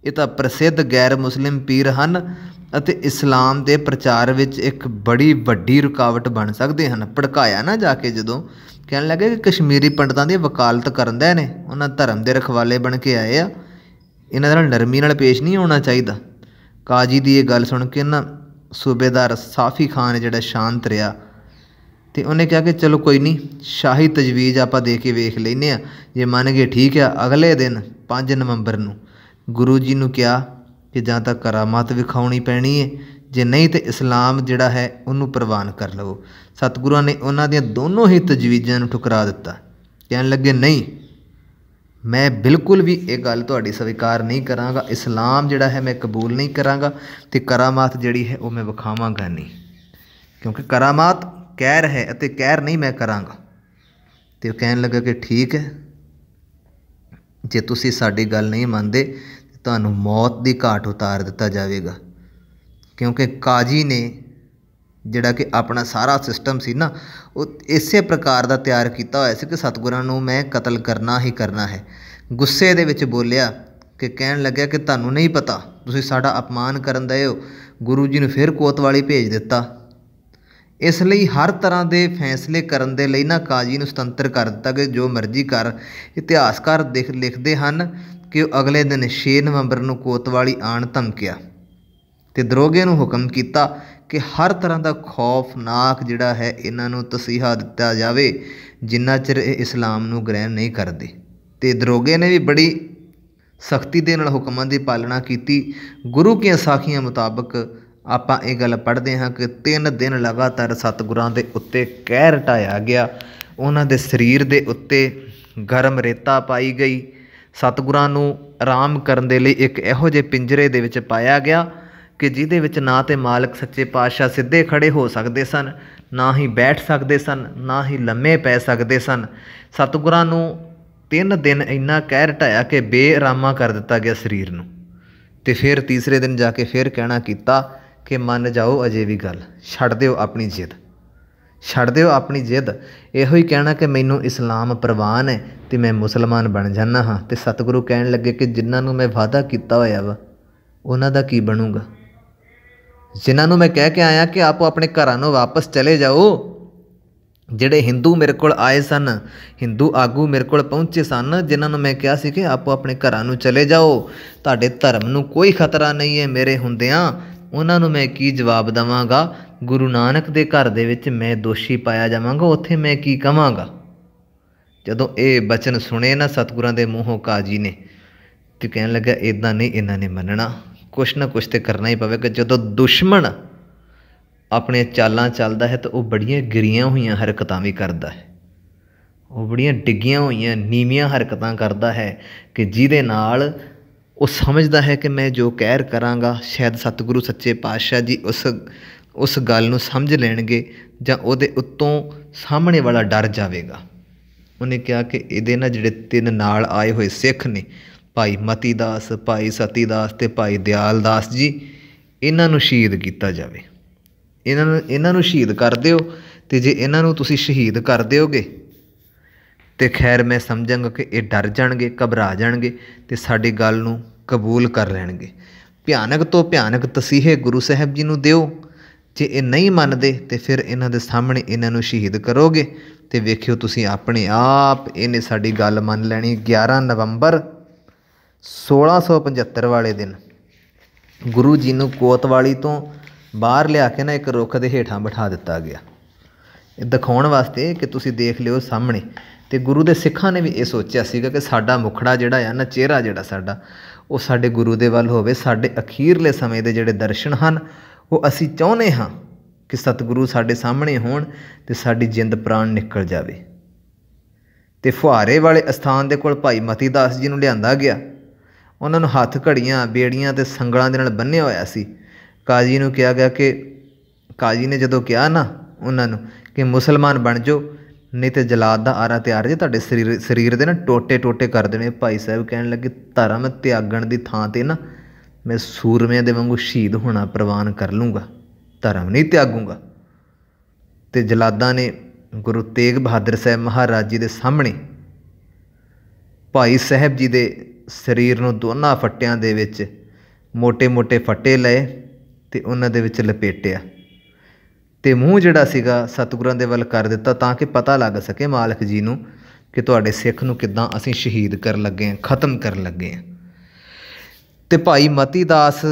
ਇਹ ਤਾਂ ਪ੍ਰਸਿੱਧ ਗੈਰ ਮੁਸਲਿਮ ਪੀਰ ਹਨ ਅਤੇ ਇਸਲਾਮ ਦੇ ਪ੍ਰਚਾਰ ਵਿੱਚ ਇੱਕ ਬੜੀ ਵੱਡੀ ਰੁਕਾਵਟ ਬਣ ਸਕਦੇ ਹਨ। ਭੜਕਾਇਆ ਨਾ ਜਾ ਕੇ, ਜਦੋਂ ਕਹਿਣ ਲੱਗੇ ਕਿ ਕਸ਼ਮੀਰੀ ਪੰਡਤਾਂ ਦੀ ਵਕਾਲਤ ਕਰਨ ਦੇ ਨੇ, ਉਹਨਾਂ ਧਰਮ ਦੇ ਰਖਵਾਲੇ ਬਣ ਕੇ ਆਏ ਆ, ਇਹਨਾਂ ਨਾਲ ਨਰਮੀ ਨਾਲ ਪੇਸ਼ ਨਹੀਂ ਆਉਣਾ ਚਾਹੀਦਾ। ਕਾਜੀ ਦੀ ਇਹ ਗੱਲ ਸੁਣ ਕੇ ਨਾ ਸੂਬੇਦਾਰ ਸਾਫੀ ਖਾਨ ਜਿਹੜਾ ਸ਼ਾਂਤ ਰਿਹਾ, ਅਤੇ ਉਹਨੇ ਕਿਹਾ ਕਿ ਚਲੋ ਕੋਈ ਨਹੀਂ, ਸ਼ਾਹੀ ਤਜਵੀਜ਼ ਆਪਾਂ ਦੇ ਕੇ ਵੇਖ ਲੈਂਦੇ ਹਾਂ, ਜੇ ਮੰਨ ਗਏ ਠੀਕ ਆ। ਅਗਲੇ ਦਿਨ 5 ਨਵੰਬਰ ਨੂੰ ਗੁਰੂ ਜੀ ਨੂੰ ਕਿਹਾ ਕਿ ਜਾਂ ਤਾਂ ਕਰਾਮਾਤ ਵਿਖਾਉਣੀ ਪੈਣੀ ਹੈ, ਜੇ ਨਹੀਂ ਤਾਂ ਇਸਲਾਮ ਜਿਹੜਾ ਹੈ ਉਹਨੂੰ ਪ੍ਰਵਾਨ ਕਰ ਲਵੋ। ਸਤਿਗੁਰਾਂ ਨੇ ਉਹਨਾਂ ਦੀਆਂ ਦੋਨੋਂ ਹੀ ਤਜਵੀਜ਼ਾਂ ਨੂੰ ਠੁਕਰਾ ਦਿੱਤਾ। ਕਹਿਣ ਲੱਗੇ ਨਹੀਂ, ਮੈਂ ਬਿਲਕੁਲ ਵੀ ਇਹ ਗੱਲ ਤੁਹਾਡੀ ਸਵੀਕਾਰ ਨਹੀਂ ਕਰਾਂਗਾ, ਇਸਲਾਮ ਜਿਹੜਾ ਹੈ ਮੈਂ ਕਬੂਲ ਨਹੀਂ ਕਰਾਂਗਾ, ਅਤੇ ਕਰਾਮਾਤ ਜਿਹੜੀ ਹੈ ਉਹ ਮੈਂ ਵਿਖਾਵਾਂਗਾ ਨਹੀਂ, ਕਿਉਂਕਿ ਕਰਾਮਾਤ ਕਹਿਰ ਹੈ ਅਤੇ ਕਹਿਰ ਨਹੀਂ ਮੈਂ ਕਰਾਂਗਾ। ਅਤੇ ਉਹ ਕਹਿਣ ਲੱਗਾ ਕਿ ਠੀਕ ਹੈ, ਜੇ ਤੁਸੀਂ ਸਾਡੀ ਗੱਲ ਨਹੀਂ ਮੰਨਦੇ ਤੁਹਾਨੂੰ ਮੌਤ ਦੀ ਘਾਟ ਉਤਾਰ ਦਿੱਤਾ ਜਾਵੇਗਾ। ਕਿਉਂਕਿ ਕਾਜੀ ਨੇ ਜਿਹੜਾ ਕਿ ਆਪਣਾ ਸਾਰਾ ਸਿਸਟਮ ਸੀ ਨਾ, ਉਹ ਇਸੇ ਪ੍ਰਕਾਰ ਦਾ ਤਿਆਰ ਕੀਤਾ ਹੋਇਆ ਸੀ ਕਿ ਸਤਿਗੁਰਾਂ ਨੂੰ ਮੈਂ ਕਤਲ ਕਰਨਾ ਹੀ ਕਰਨਾ ਹੈ। ਗੁੱਸੇ ਦੇ ਵਿੱਚ ਬੋਲਿਆ ਕਿ ਕਹਿਣ ਲੱਗਿਆ ਕਿ ਤੁਹਾਨੂੰ ਨਹੀਂ ਪਤਾ, ਤੁਸੀਂ ਸਾਡਾ ਅਪਮਾਨ ਕਰਨ ਦਏ ਹੋ। ਗੁਰੂ ਜੀ ਨੂੰ ਫਿਰ ਕੋਤਵਾਲੀ ਭੇਜ ਦਿੱਤਾ। ਇਸ ਲਈ ਹਰ ਤਰ੍ਹਾਂ ਦੇ ਫੈਸਲੇ ਕਰਨ ਦੇ ਲਈ ਨਾ ਕਾਜੀ ਨੂੰ ਸੁਤੰਤਰ ਕਰ ਦਿੱਤਾ ਕਿ ਜੋ ਮਰਜ਼ੀ ਕਰ। ਇਤਿਹਾਸਕਾਰ ਲਿਖਦੇ ਹਨ ਕਿ ਉਹ ਅਗਲੇ ਦਿਨ 6 ਨਵੰਬਰ ਨੂੰ ਕੋਤਵਾਲੀ ਆਣ ਧਮਕਿਆ ਅਤੇ ਦਰੋਗੇ ਨੂੰ ਹੁਕਮ ਕੀਤਾ ਕਿ ਹਰ ਤਰ੍ਹਾਂ ਦਾ ਖੌਫਨਾਕ ਜਿਹੜਾ ਹੈ ਇਹਨਾਂ ਨੂੰ ਤਸੀਹਾ ਦਿੱਤਾ ਜਾਵੇ ਜਿੰਨਾ ਚਿਰ ਇਹ ਇਸਲਾਮ ਨੂੰ ਗ੍ਰਹਿਣ ਨਹੀਂ ਕਰਦੇ। ਅਤੇ ਦਰੋਗੇ ਨੇ ਵੀ ਬੜੀ ਸਖਤੀ ਦੇ ਨਾਲ ਹੁਕਮਾਂ ਦੀ ਪਾਲਣਾ ਕੀਤੀ। ਗੁਰੂ ਕੀਆਂ ਸਾਖੀਆਂ ਮੁਤਾਬਕ ਆਪਾਂ ਇਹ ਗੱਲ ਪੜ੍ਹਦੇ ਹਾਂ ਕਿ 3 ਦਿਨ ਲਗਾਤਾਰ ਸਤਿਗੁਰਾਂ ਦੇ ਉੱਤੇ ਕਹਿਰ ਢਾਇਆ ਗਿਆ। ਉਹਨਾਂ ਦੇ ਸਰੀਰ ਦੇ ਉੱਤੇ ਗਰਮ ਰੇਤਾ ਪਾਈ ਗਈ, ਸਤਿਗੁਰਾਂ ਨੂੰ ਆਰਾਮ ਕਰਨ ਦੇ ਲਈ ਇੱਕ ਇਹੋ ਜਿਹੇ ਪਿੰਜਰੇ ਦੇ ਵਿੱਚ ਪਾਇਆ ਗਿਆ ਕਿ ਜਿਹਦੇ ਵਿੱਚ ਨਾ ਤਾਂ ਮਾਲਕ ਸੱਚੇ ਪਾਤਸ਼ਾਹ ਸਿੱਧੇ ਖੜੇ ਹੋ ਸਕਦੇ ਸਨ, ਨਾ ਹੀ ਬੈਠ ਸਕਦੇ ਸਨ, ਨਾ ਹੀ ਲੰਮੇ ਪੈ ਸਕਦੇ ਸਨ। ਸਤਿਗੁਰਾਂ ਨੂੰ 3 ਦਿਨ ਇੰਨਾ ਕਹਿਰ ਢਾਇਆ ਕਿ ਬੇਆਰਾਮਾ ਕਰ ਦਿੱਤਾ ਗਿਆ ਸਰੀਰ ਨੂੰ। ਅਤੇ ਫਿਰ ਤੀਸਰੇ ਦਿਨ ਜਾ ਕੇ ਫਿਰ ਕਹਿਣਾ ਕੀਤਾ ਕਿ ਮੰਨ ਜਾਓ ਅਜੇ ਵੀ ਗੱਲ, ਛੱਡ ਦਿਓ ਆਪਣੀ ਜਿੱਦ, ਛੱਡ ਦਿਓ ਆਪਣੀ ਜਿੱਦ। ਇਹੋ ਹੀ ਕਹਿਣਾ ਕਿ ਮੈਨੂੰ ਇਸਲਾਮ ਪ੍ਰਵਾਨ ਹੈ ਅਤੇ ਮੈਂ ਮੁਸਲਮਾਨ ਬਣ ਜਾਂਦਾ ਹਾਂ। ਅਤੇ ਸਤਿਗੁਰੂ ਕਹਿਣ ਲੱਗੇ ਕਿ ਜਿਨ੍ਹਾਂ ਨੂੰ ਮੈਂ ਵਾਅਦਾ ਕੀਤਾ ਹੋਇਆ ਵਾ ਉਹਨਾਂ ਦਾ ਕੀ ਬਣੂਗਾ? ਜਿਨ੍ਹਾਂ ਨੂੰ ਮੈਂ ਕਹਿ ਕੇ ਆਇਆ ਕਿ ਆਪੋ ਆਪਣੇ ਘਰਾਂ ਨੂੰ ਵਾਪਸ ਚਲੇ ਜਾਓ। ਜਿਹੜੇ ਹਿੰਦੂ ਮੇਰੇ ਕੋਲ ਆਏ ਸਨ, ਹਿੰਦੂ ਆਗੂ ਮੇਰੇ ਕੋਲ ਪਹੁੰਚੇ ਸਨ, ਜਿਨ੍ਹਾਂ ਨੂੰ ਮੈਂ ਕਿਹਾ ਸੀ ਕਿ ਆਪੋ ਆਪਣੇ ਘਰਾਂ ਨੂੰ ਚਲੇ ਜਾਓ, ਤੁਹਾਡੇ ਧਰਮ ਨੂੰ ਕੋਈ ਖਤਰਾ ਨਹੀਂ ਹੈ ਮੇਰੇ ਹੁੰਦਿਆਂ, ਉਹਨਾਂ ਨੂੰ ਮੈਂ ਕੀ ਜਵਾਬ ਦੇਵਾਂਗਾ? ਗੁਰੂ ਨਾਨਕ ਦੇ ਘਰ ਦੇ ਵਿੱਚ ਮੈਂ ਦੋਸ਼ੀ ਪਾਇਆ ਜਾਵਾਂਗਾ, ਉੱਥੇ ਮੈਂ ਕੀ ਕਹਾਂਗਾ? ਜਦੋਂ ਇਹ ਬਚਨ ਸੁਣੇ ਨਾ ਸਤਿਗੁਰਾਂ ਦੇ ਮੂੰਹੋਂ ਕਾਜੀ ਨੇ, ਤੇ ਕਹਿਣ ਲੱਗਾ ਇੱਦਾਂ ਨਹੀਂ ਇਹਨਾਂ ਨੇ ਮੰਨਣਾ, ਕੁਛ ਨਾ ਕੁਛ ਤਾਂ ਕਰਨਾ ਹੀ ਪਵੇਗਾ। ਜਦੋਂ ਦੁਸ਼ਮਣ ਆਪਣੇ ਚਾਲਾਂ ਚੱਲਦਾ ਹੈ ਤਾਂ ਉਹ ਬੜੀਆਂ ਗਿਰੀਆਂ ਹੋਈਆਂ ਹਰਕਤਾਂ ਵੀ ਕਰਦਾ ਹੈ, ਉਹ ਬੜੀਆਂ ਡਿੱਗੀਆਂ ਹੋਈਆਂ ਨੀਵੀਆਂ ਹਰਕਤਾਂ ਕਰਦਾ ਹੈ ਕਿ ਜਿਹਦੇ ਨਾਲ ਉਹ ਸਮਝਦਾ ਹੈ ਕਿ ਮੈਂ ਜੋ ਕਹਿਰ ਕਰਾਂਗਾ ਸ਼ਾਇਦ ਸਤਿਗੁਰੂ ਸੱਚੇ ਪਾਤਸ਼ਾਹ ਜੀ ਉਸ ਗੱਲ ਨੂੰ ਸਮਝ ਲੈਣਗੇ ਜਾਂ ਉਹਦੇ ਉੱਤੋਂ ਸਾਹਮਣੇ ਵਾਲਾ ਡਰ ਜਾਵੇਗਾ। ਉਹਨੇ ਕਿਹਾ ਕਿ ਇਹਦੇ ਨਾਲ ਜਿਹੜੇ 3 ਨਾਲ ਆਏ ਹੋਏ ਸਿੱਖ ਨੇ, ਭਾਈ ਮਤੀ ਦਾਸ, ਭਾਈ ਸਤੀ ਦਾਸ ਅਤੇ ਭਾਈ ਦਿਆਲ ਦਾਸ ਜੀ, ਇਹਨਾਂ ਨੂੰ ਸ਼ਹੀਦ ਕੀਤਾ ਜਾਵੇ। ਇਹਨਾਂ ਨੂੰ ਸ਼ਹੀਦ ਕਰ ਦਿਓ, ਅਤੇ ਜੇ ਇਹਨਾਂ ਨੂੰ ਤੁਸੀਂ ਸ਼ਹੀਦ ਕਰ ਦਿਓਗੇ ਅਤੇ ਖੈਰ ਮੈਂ ਸਮਝਾਂਗਾ ਕਿ ਇਹ ਡਰ ਜਾਣਗੇ, ਘਬਰਾ ਜਾਣਗੇ ਅਤੇ ਸਾਡੀ ਗੱਲ ਨੂੰ ਕਬੂਲ ਕਰ ਲੈਣਗੇ। ਭਿਆਨਕ ਤੋਂ ਭਿਆਨਕ ਤਸੀਹੇ ਗੁਰੂ ਸਾਹਿਬ ਜੀ ਨੂੰ ਦਿਓ। ਜੇ ਇਹ ਨਹੀਂ ਮੰਨਦੇ ਤਾਂ ਫਿਰ ਇਹਨਾਂ ਦੇ ਸਾਹਮਣੇ ਇਹਨਾਂ ਨੂੰ ਸ਼ਹੀਦ ਕਰੋਗੇ ਅਤੇ ਵੇਖਿਓ ਤੁਸੀਂ ਆਪਣੇ ਆਪ ਇਹਨੇ ਸਾਡੀ ਗੱਲ ਮੰਨ ਲੈਣੀ। 11 ਨਵੰਬਰ 1675 ਵਾਲੇ ਦਿਨ ਗੁਰੂ ਜੀ ਨੂੰ ਕੋਤਵਾਲੀ ਤੋਂ ਬਾਹਰ ਲਿਆ ਕੇ ਨਾ ਇੱਕ ਰੁੱਖ ਦੇ ਹੇਠਾਂ ਬਿਠਾ ਦਿੱਤਾ ਗਿਆ, ਇਹ ਦਿਖਾਉਣ ਵਾਸਤੇ ਕਿ ਤੁਸੀਂ ਦੇਖ ਲਿਓ ਸਾਹਮਣੇ। ਅਤੇ ਗੁਰੂ ਦੇ ਸਿੱਖਾਂ ਨੇ ਵੀ ਇਹ ਸੋਚਿਆ ਸੀਗਾ ਕਿ ਸਾਡਾ ਮੁਖੜਾ ਜਿਹੜਾ ਆ ਨਾ, ਚਿਹਰਾ ਜਿਹੜਾ ਸਾਡਾ, ਉਹ ਸਾਡੇ ਗੁਰੂ ਦੇ ਵੱਲ ਹੋਵੇ। ਸਾਡੇ ਅਖੀਰਲੇ ਸਮੇਂ ਦੇ ਜਿਹੜੇ ਦਰਸ਼ਨ ਹਨ ਉਹ ਅਸੀਂ ਚਾਹੁੰਦੇ ਹਾਂ ਕਿ ਸਤਿਗੁਰੂ ਸਾਡੇ ਸਾਹਮਣੇ ਹੋਣ ਅਤੇ ਸਾਡੀ ਜਿੰਦ ਪ੍ਰਾਣ ਨਿਕਲ ਜਾਵੇ। ਅਤੇ ਫੁਹਾਰੇ ਵਾਲੇ ਅਸਥਾਨ ਦੇ ਕੋਲ ਭਾਈ ਮਤੀ ਦਾਸ ਜੀ ਨੂੰ ਲਿਆਂਦਾ ਗਿਆ। ਉਹਨਾਂ ਨੂੰ ਹੱਥ ਘੜੀਆਂ, ਬੇੜੀਆਂ ਅਤੇ ਸੰਗਲਾਂ ਦੇ ਨਾਲ ਬੰਨ੍ਹਿਆ ਹੋਇਆ ਸੀ। ਕਾਜੀ ਨੂੰ ਕਿਹਾ ਗਿਆ ਕਿ ਕਾਜੀ ਨੇ ਜਦੋਂ ਕਿਹਾ ਨਾ ਉਹਨਾਂ ਨੂੰ ਕਿ ਮੁਸਲਮਾਨ ਬਣ ਜਾਓ, ਨਹੀਂ ਤਾਂ ਜਲਾਦ ਦਾ ਆਰਾ ਤਿਆਰ ਜੇ, ਤੁਹਾਡੇ ਸਰੀਰ ਦੇ ਨਾ ਟੋਟੇ ਟੋਟੇ ਕਰ ਦੇਣੇ। ਭਾਈ ਸਾਹਿਬ ਕਹਿਣ ਲੱਗੇ ਧਰਮ ਤਿਆਗਣ ਦੀ ਥਾਂ 'ਤੇ ਨਾ ਮੈਂ ਸੂਰਮਿਆਂ ਦੇ ਵਾਂਗੂ ਸ਼ਹੀਦ ਹੋਣਾ ਪ੍ਰਵਾਨ ਕਰ ਲੂੰਗਾ, ਧਰਮ ਨਹੀਂ ਤਿਆਗੂੰਗਾ। ਅਤੇ ਜਲਾਦਾਂ ਨੇ ਗੁਰੂ ਤੇਗ ਬਹਾਦਰ ਸਾਹਿਬ ਮਹਾਰਾਜ ਜੀ ਦੇ ਸਾਹਮਣੇ ਭਾਈ ਸਾਹਿਬ ਜੀ ਦੇ ਸਰੀਰ ਨੂੰ ਦੋਨਾਂ ਫੱਟਿਆਂ ਦੇ ਵਿੱਚ ਮੋਟੇ ਮੋਟੇ ਫੱਟੇ ਲਏ ਅਤੇ ਉਹਨਾਂ ਦੇ ਵਿੱਚ ਲਪੇਟਿਆ ਅਤੇ ਮੂੰਹ ਜਿਹੜਾ ਸੀਗਾ ਸਤਿਗੁਰਾਂ ਦੇ ਵੱਲ ਕਰ ਦਿੱਤਾ ਤਾਂ ਕਿ ਪਤਾ ਲੱਗ ਸਕੇ ਮਾਲਕ ਜੀ ਨੂੰ ਕਿ ਤੁਹਾਡੇ ਸਿੱਖ ਨੂੰ ਕਿੱਦਾਂ ਅਸੀਂ ਸ਼ਹੀਦ ਕਰਨ ਲੱਗੇ ਹਾਂ, ਖਤਮ ਕਰਨ ਲੱਗੇ ਹਾਂ। ਅਤੇ ਭਾਈ ਮਤੀ ਦਾਸ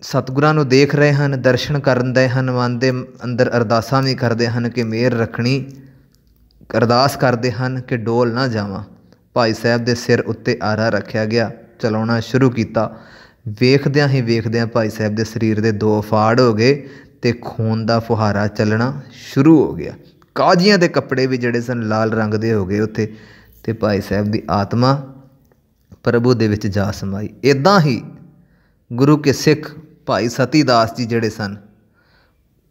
ਸਤਿਗੁਰਾਂ ਨੂੰ ਦੇਖ ਰਹੇ ਹਨ, ਦਰਸ਼ਨ ਕਰਨ ਦੇ ਹਨ, ਮਨ ਦੇ ਅੰਦਰ ਅਰਦਾਸਾਂ ਵੀ ਕਰਦੇ ਹਨ ਕਿ ਮਿਹਰ ਰੱਖਣੀ, ਅਰਦਾਸ ਕਰਦੇ ਹਨ ਕਿ ਡੋਲ ਨਾ ਜਾਵਾਂ। ਭਾਈ ਸਾਹਿਬ ਦੇ ਸਿਰ ਉੱਤੇ ਆਰਾ ਰੱਖਿਆ ਗਿਆ, ਚਲਾਉਣਾ ਸ਼ੁਰੂ ਕੀਤਾ। ਵੇਖਦਿਆਂ ਹੀ ਵੇਖਦਿਆਂ ਭਾਈ ਸਾਹਿਬ ਦੇ ਸਰੀਰ ਦੇ 2 ਫਾੜ ਹੋ ਗਏ ਅਤੇ ਖੂਨ ਦਾ ਫੁਹਾਰਾ ਚੱਲਣਾ ਸ਼ੁਰੂ ਹੋ ਗਿਆ। ਕਾਜ਼ੀਆਂ ਦੇ ਕੱਪੜੇ ਵੀ ਜਿਹੜੇ ਸਨ ਲਾਲ ਰੰਗ ਦੇ ਹੋ ਗਏ ਉੱਥੇ, ਅਤੇ ਭਾਈ ਸਾਹਿਬ ਦੀ ਆਤਮਾ ਪ੍ਰਭੂ ਦੇ ਵਿੱਚ ਜਾ ਸਮਾਈ। ਇੱਦਾਂ ਹੀ ਗੁਰੂ ਕੇ ਸਿੱਖ ਭਾਈ ਸਤੀ ਦਾਸ ਜੀ ਜਿਹੜੇ ਸਨ,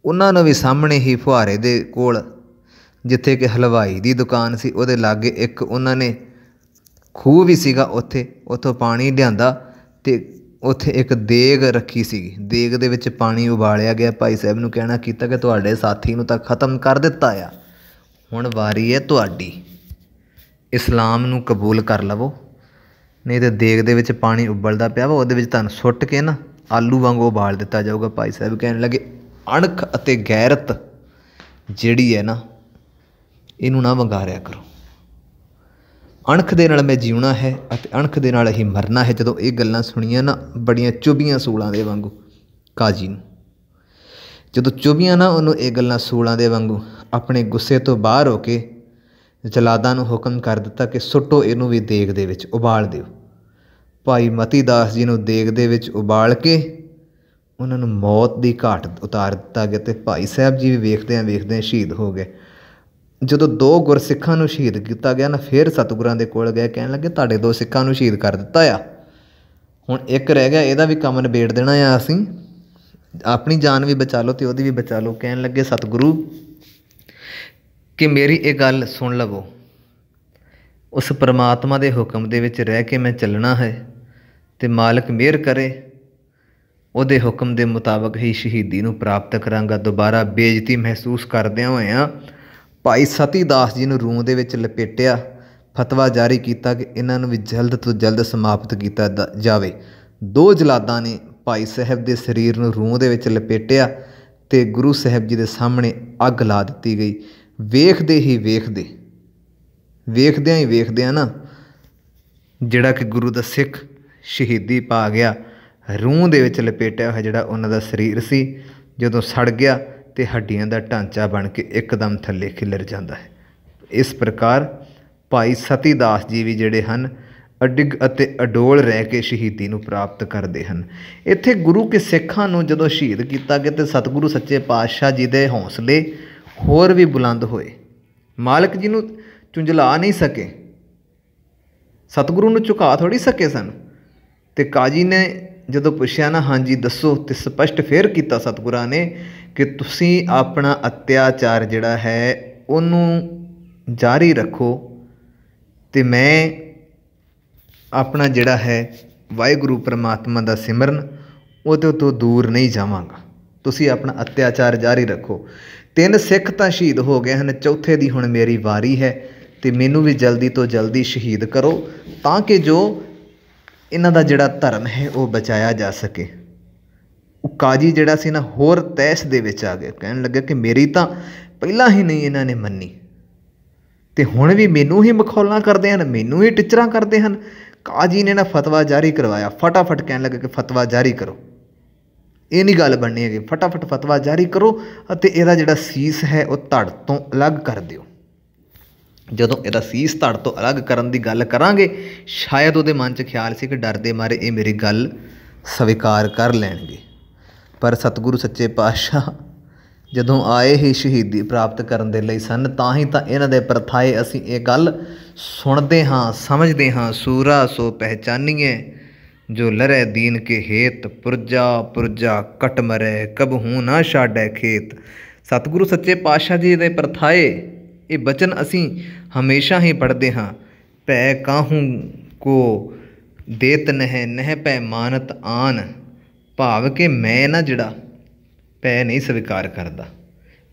ਉਹਨਾਂ ਨੂੰ ਵੀ ਸਾਹਮਣੇ ਹੀ ਫੁਹਾਰੇ ਦੇ ਕੋਲ, ਜਿੱਥੇ ਕਿ ਹਲਵਾਈ ਦੀ ਦੁਕਾਨ ਸੀ ਉਹਦੇ ਲਾਗੇ ਇੱਕ ਉਹਨਾਂ ਨੇ ਖੂਹ ਵੀ ਸੀਗਾ, ਉੱਥੋਂ ਪਾਣੀ ਲਿਆਂਦਾ ਅਤੇ ਉੱਥੇ ਇੱਕ ਦੇਗ ਰੱਖੀ ਸੀਗੀ, ਦੇਗ ਦੇ ਵਿੱਚ ਪਾਣੀ ਉਬਾਲਿਆ ਗਿਆ। ਭਾਈ ਸਾਹਿਬ ਨੂੰ ਕਹਿਣਾ ਕੀਤਾ ਕਿ ਤੁਹਾਡੇ ਸਾਥੀ ਨੂੰ ਤਾਂ ਖਤਮ ਕਰ ਦਿੱਤਾ ਆ, ਹੁਣ ਵਾਰੀ ਹੈ ਤੁਹਾਡੀ, ਇਸਲਾਮ ਨੂੰ ਕਬੂਲ ਕਰ ਲਵੋ, ਨਹੀਂ ਤਾਂ ਦੇਗ ਦੇ ਵਿੱਚ ਪਾਣੀ ਉਬਲਦਾ ਪਿਆ ਵਾ, ਉਹਦੇ ਵਿੱਚ ਤੁਹਾਨੂੰ ਸੁੱਟ ਕੇ ਨਾ ਆਲੂ ਵਾਂਗੂ ਉਬਾਲ ਦਿੱਤਾ ਜਾਊਗਾ। ਭਾਈ ਸਾਹਿਬ ਕਹਿਣ ਲੱਗੇ ਅਣਖ ਅਤੇ ਗੈਰਤ ਜਿਹੜੀ ਹੈ ਨਾ, ਇਹਨੂੰ ਨਾ ਵੰਗਾਰਿਆ ਕਰੋ। ਅਣਖ ਦੇ ਨਾਲ ਮੈਂ ਜਿਉਣਾ ਹੈ ਅਤੇ ਅਣਖ ਦੇ ਨਾਲ ਹੀ ਮਰਨਾ ਹੈ। ਜਦੋਂ ਇਹ ਗੱਲਾਂ ਸੁਣੀਆਂ ਨਾ, ਬੜੀਆਂ ਚੁਭੀਆਂ ਸੂਲਾਂ ਦੇ ਵਾਂਗੂ ਕਾਜੀ ਨੂੰ, ਜਦੋਂ ਚੁਭੀਆਂ ਨਾ ਉਹਨੂੰ ਇਹ ਗੱਲਾਂ ਸੂਲਾਂ ਦੇ ਵਾਂਗੂ, ਆਪਣੇ ਗੁੱਸੇ ਤੋਂ ਬਾਹਰ ਹੋ ਕੇ ਜਲਾਦਾਂ ਨੂੰ ਹੁਕਮ ਕਰ ਦਿੱਤਾ ਕਿ ਸੁੱਟੋ ਇਹਨੂੰ ਵੀ ਦੇਗ ਦੇ ਵਿੱਚ, ਉਬਾਲ ਦਿਓ। ਭਾਈ ਮਤੀ ਦਾਸ ਜੀ ਨੂੰ ਦੇਗ ਦੇ ਵਿੱਚ ਉਬਾਲ ਕੇ ਉਹਨਾਂ ਨੂੰ ਮੌਤ ਦੀ ਘਾਟ ਉਤਾਰ ਦਿੱਤਾ ਗਿਆ ਅਤੇ ਭਾਈ ਸਾਹਿਬ ਜੀ ਵੀ ਵੇਖਦਿਆਂ ਵੇਖਦਿਆਂ ਸ਼ਹੀਦ ਹੋ ਗਏ। ਜਦੋਂ 2 ਗੁਰਸਿੱਖਾਂ ਨੂੰ ਸ਼ਹੀਦ ਕੀਤਾ ਗਿਆ ਨਾ, ਫਿਰ ਸਤਿਗੁਰਾਂ ਦੇ ਕੋਲ ਗਏ, ਕਹਿਣ ਲੱਗੇ ਤੁਹਾਡੇ 2 ਸਿੱਖਾਂ ਨੂੰ ਸ਼ਹੀਦ ਕਰ ਦਿੱਤਾ ਆ, ਹੁਣ ਇੱਕ ਰਹਿ ਗਿਆ, ਇਹਦਾ ਵੀ ਕੰਮ ਨਿਬੇੜ ਦੇਣਾ ਆ ਅਸੀਂ, ਆਪਣੀ ਜਾਨ ਵੀ ਬਚਾ ਲਓ ਅਤੇ ਉਹਦੀ ਵੀ ਬਚਾ ਲਓ। ਕਹਿਣ ਲੱਗੇ ਸਤਿਗੁਰੂ ਕਿ ਮੇਰੀ ਇਹ ਗੱਲ ਸੁਣ ਲਵੋ, ਉਸ ਪਰਮਾਤਮਾ ਦੇ ਹੁਕਮ ਦੇ ਵਿੱਚ ਰਹਿ ਕੇ ਮੈਂ ਚੱਲਣਾ ਹੈ ਅਤੇ ਮਾਲਕ ਮਿਹਰ ਕਰੇ ਉਹਦੇ ਹੁਕਮ ਦੇ ਮੁਤਾਬਕ ਹੀ ਸ਼ਹੀਦੀ ਨੂੰ ਪ੍ਰਾਪਤ ਕਰਾਂਗਾ। ਦੁਬਾਰਾ ਬੇਇੱਜ਼ਤੀ ਮਹਿਸੂਸ ਕਰਦਿਆਂ ਹੋਇਆਂ ਭਾਈ ਸਤੀ ਦਾਸ ਜੀ ਨੂੰ ਰੂੰ ਦੇ ਵਿੱਚ ਲਪੇਟਿਆ, ਫਤਵਾ ਜਾਰੀ ਕੀਤਾ ਕਿ ਇਹਨਾਂ ਨੂੰ ਵੀ ਜਲਦ ਤੋਂ ਜਲਦ ਸਮਾਪਤ ਕੀਤਾ ਜਾਵੇ। 2 ਜਲਾਦਾਂ ਨੇ ਭਾਈ ਸਾਹਿਬ ਦੇ ਸਰੀਰ ਨੂੰ ਰੂੰ ਦੇ ਵਿੱਚ ਲਪੇਟਿਆ ਅਤੇ ਗੁਰੂ ਸਾਹਿਬ ਜੀ ਦੇ ਸਾਹਮਣੇ ਅੱਗ ਲਾ ਦਿੱਤੀ ਗਈ। ਵੇਖਦਿਆਂ ਹੀ ਵੇਖਦਿਆਂ ਨਾ ਜਿਹੜਾ ਕਿ ਗੁਰੂ ਦਾ ਸਿੱਖ ਸ਼ਹੀਦੀ ਪਾ ਗਿਆ, ਰੂੰ ਦੇ ਵਿੱਚ ਲਪੇਟਿਆ ਹੋਇਆ ਜਿਹੜਾ ਉਹਨਾਂ ਦਾ ਸਰੀਰ ਸੀ, ਜਦੋਂ ਸੜ ਗਿਆ ਅਤੇ ਹੱਡੀਆਂ ਦਾ ਢਾਂਚਾ ਬਣ ਕੇ ਇੱਕਦਮ ਥੱਲੇ ਖਿਲਰ ਜਾਂਦਾ ਹੈ। ਇਸ ਪ੍ਰਕਾਰ ਭਾਈ ਸਤੀ ਦਾਸ ਜੀ ਵੀ ਜਿਹੜੇ ਹਨ ਅਡਿੱਗ ਅਤੇ ਅਡੋਲ ਰਹਿ ਕੇ ਸ਼ਹੀਦੀ ਨੂੰ ਪ੍ਰਾਪਤ ਕਰਦੇ ਹਨ। ਇੱਥੇ ਗੁਰੂ ਕੇ ਸਿੱਖਾਂ ਨੂੰ ਜਦੋਂ ਸ਼ਹੀਦ ਕੀਤਾ ਗਿਆ ਅਤੇ ਸਤਿਗੁਰੂ ਸੱਚੇ ਪਾਤਸ਼ਾਹ ਜੀ ਦੇ ਹੌਸਲੇ ਹੋਰ ਵੀ ਬੁਲੰਦ ਹੋਏ। ਮਾਲਕ ਜੀ ਨੂੰ ਝੁੰਝਲਾ ਨਹੀਂ ਸਕੇ, ਸਤਿਗੁਰੂ ਨੂੰ ਝੁਕਾ ਥੋੜ੍ਹੀ ਸਕੇ ਸਨ। ਅਤੇ ਕਾਜੀ ਨੇ ਜਦੋਂ ਪੁੱਛਿਆ ਨਾ, ਹਾਂਜੀ ਦੱਸੋ, ਅਤੇ ਸਪਸ਼ਟ ਫਿਰ ਕੀਤਾ ਸਤਿਗੁਰਾਂ ਨੇ ਕਿ ਤੁਸੀਂ ਆਪਣਾ ਅਤਿਆਚਾਰ ਜਿਹੜਾ ਹੈ ਉਹਨੂੰ ਜਾਰੀ ਰੱਖੋ ਅਤੇ ਮੈਂ ਆਪਣਾ ਜਿਹੜਾ ਹੈ ਵਾਹਿਗੁਰੂ ਪਰਮਾਤਮਾ ਦਾ ਸਿਮਰਨ ਉਹਦੇ ਤੋਂ ਦੂਰ ਨਹੀਂ ਜਾਵਾਂਗਾ, ਤੁਸੀਂ ਆਪਣਾ ਅਤਿਆਚਾਰ ਜਾਰੀ ਰੱਖੋ। 3 ਸਿੱਖ ਤਾਂ ਸ਼ਹੀਦ ਹੋ ਗਏ ਹਨ, ਚੌਥੇ ਦੀ ਹੁਣ ਮੇਰੀ ਵਾਰੀ ਹੈ ਅਤੇ ਮੈਨੂੰ ਵੀ ਜਲਦੀ ਤੋਂ ਜਲਦੀ ਸ਼ਹੀਦ ਕਰੋ ਤਾਂ ਕਿ ਜੋ ਇਹਨਾਂ ਦਾ ਜਿਹੜਾ ਧਰਮ ਹੈ ਉਹ ਬਚਾਇਆ ਜਾ ਸਕੇ। ਉਹ ਕਾਜੀ ਜਿਹੜਾ ਸੀ ਨਾ ਹੋਰ ਤਹਿਸ ਦੇ ਵਿੱਚ ਆ ਗਿਆ, ਕਹਿਣ ਲੱਗਾ ਕਿ ਮੇਰੀ ਤਾਂ ਪਹਿਲਾਂ ਹੀ ਨਹੀਂ ਇਹਨਾਂ ਨੇ ਮੰਨੀ ਅਤੇ ਹੁਣ ਵੀ ਮੈਨੂੰ ਹੀ ਮਖੌਲਾਂ ਕਰਦੇ ਹਨ, ਮੈਨੂੰ ਹੀ ਟਿੱਚਰਾਂ ਕਰਦੇ ਹਨ। ਕਾਜੀ ਨੇ ਨਾ ਫਤਵਾ ਜਾਰੀ ਕਰਵਾਇਆ, ਫਟਾਫਟ ਕਹਿਣ ਲੱਗਾ ਕਿ ਫਤਵਾ ਜਾਰੀ ਕਰੋ, ਇਹ ਨਹੀਂ ਗੱਲ ਬਣਨੀ ਹੈਗੀ, ਫਟਾਫਟ ਫਤਵਾ ਜਾਰੀ ਕਰੋ ਅਤੇ ਇਹਦਾ ਜਿਹੜਾ ਸੀਸ ਹੈ ਉਹ ਧੜ ਤੋਂ ਅਲੱਗ ਕਰ ਦਿਓ। ਜਦੋਂ ਇਹਦਾ ਸੀਸ ਧੜ ਤੋਂ ਅਲੱਗ ਕਰਨ ਦੀ ਗੱਲ ਕਰਾਂਗੇ, ਸ਼ਾਇਦ ਉਹਦੇ ਮਨ 'ਚ ਖਿਆਲ ਸੀ ਕਿ ਡਰ ਦੇ ਮਾਰੇ ਇਹ ਮੇਰੀ ਗੱਲ ਸਵੀਕਾਰ ਕਰ ਲੈਣਗੇ। ਪਰ ਸਤਿਗੁਰੂ ਸੱਚੇ ਪਾਤਸ਼ਾਹ ਜਦੋਂ ਆਏ ਹੀ ਸ਼ਹੀਦੀ ਪ੍ਰਾਪਤ ਕਰਨ ਦੇ ਲਈ ਸਨ, ਤਾਂ ਹੀ ਤਾਂ ਇਹਨਾਂ ਦੇ ਪਰਥਾਏ ਅਸੀਂ ਇਹ ਗੱਲ ਸੁਣਦੇ ਹਾਂ, ਸਮਝਦੇ ਹਾਂ। ਸੂਰਾ ਸੋ ਪਹਿਚਾਨੀਏ ਜੋ ਲਰੈ ਦੀਨ ਕੇ ਹੇਤ, ਪੁਰਜਾ ਪੁਰਜਾ ਕਟ ਮਰੈ ਕਬਹੂ ਨਾ ਛਾਡੈ ਖੇਤ। ਸਤਿਗੁਰੂ ਸੱਚੇ ਪਾਤਸ਼ਾਹ ਜੀ ਦੇ ਪਰਥਾਏ ਇਹ ਬਚਨ ਅਸੀਂ ਹਮੇਸ਼ਾ ਹੀ ਪੜ੍ਹਦੇ ਹਾਂ। ਭੈ ਕਾਹੂ ਕੋ ਦੇਤ ਨਹਿ ਭੈ ਮਾਨਤ ਆਨ, ਭਾਵ ਕਿ ਮੈਂ ਨਾ ਜਿਹੜਾ ਭੈ ਨਹੀਂ ਸਵੀਕਾਰ ਕਰਦਾ।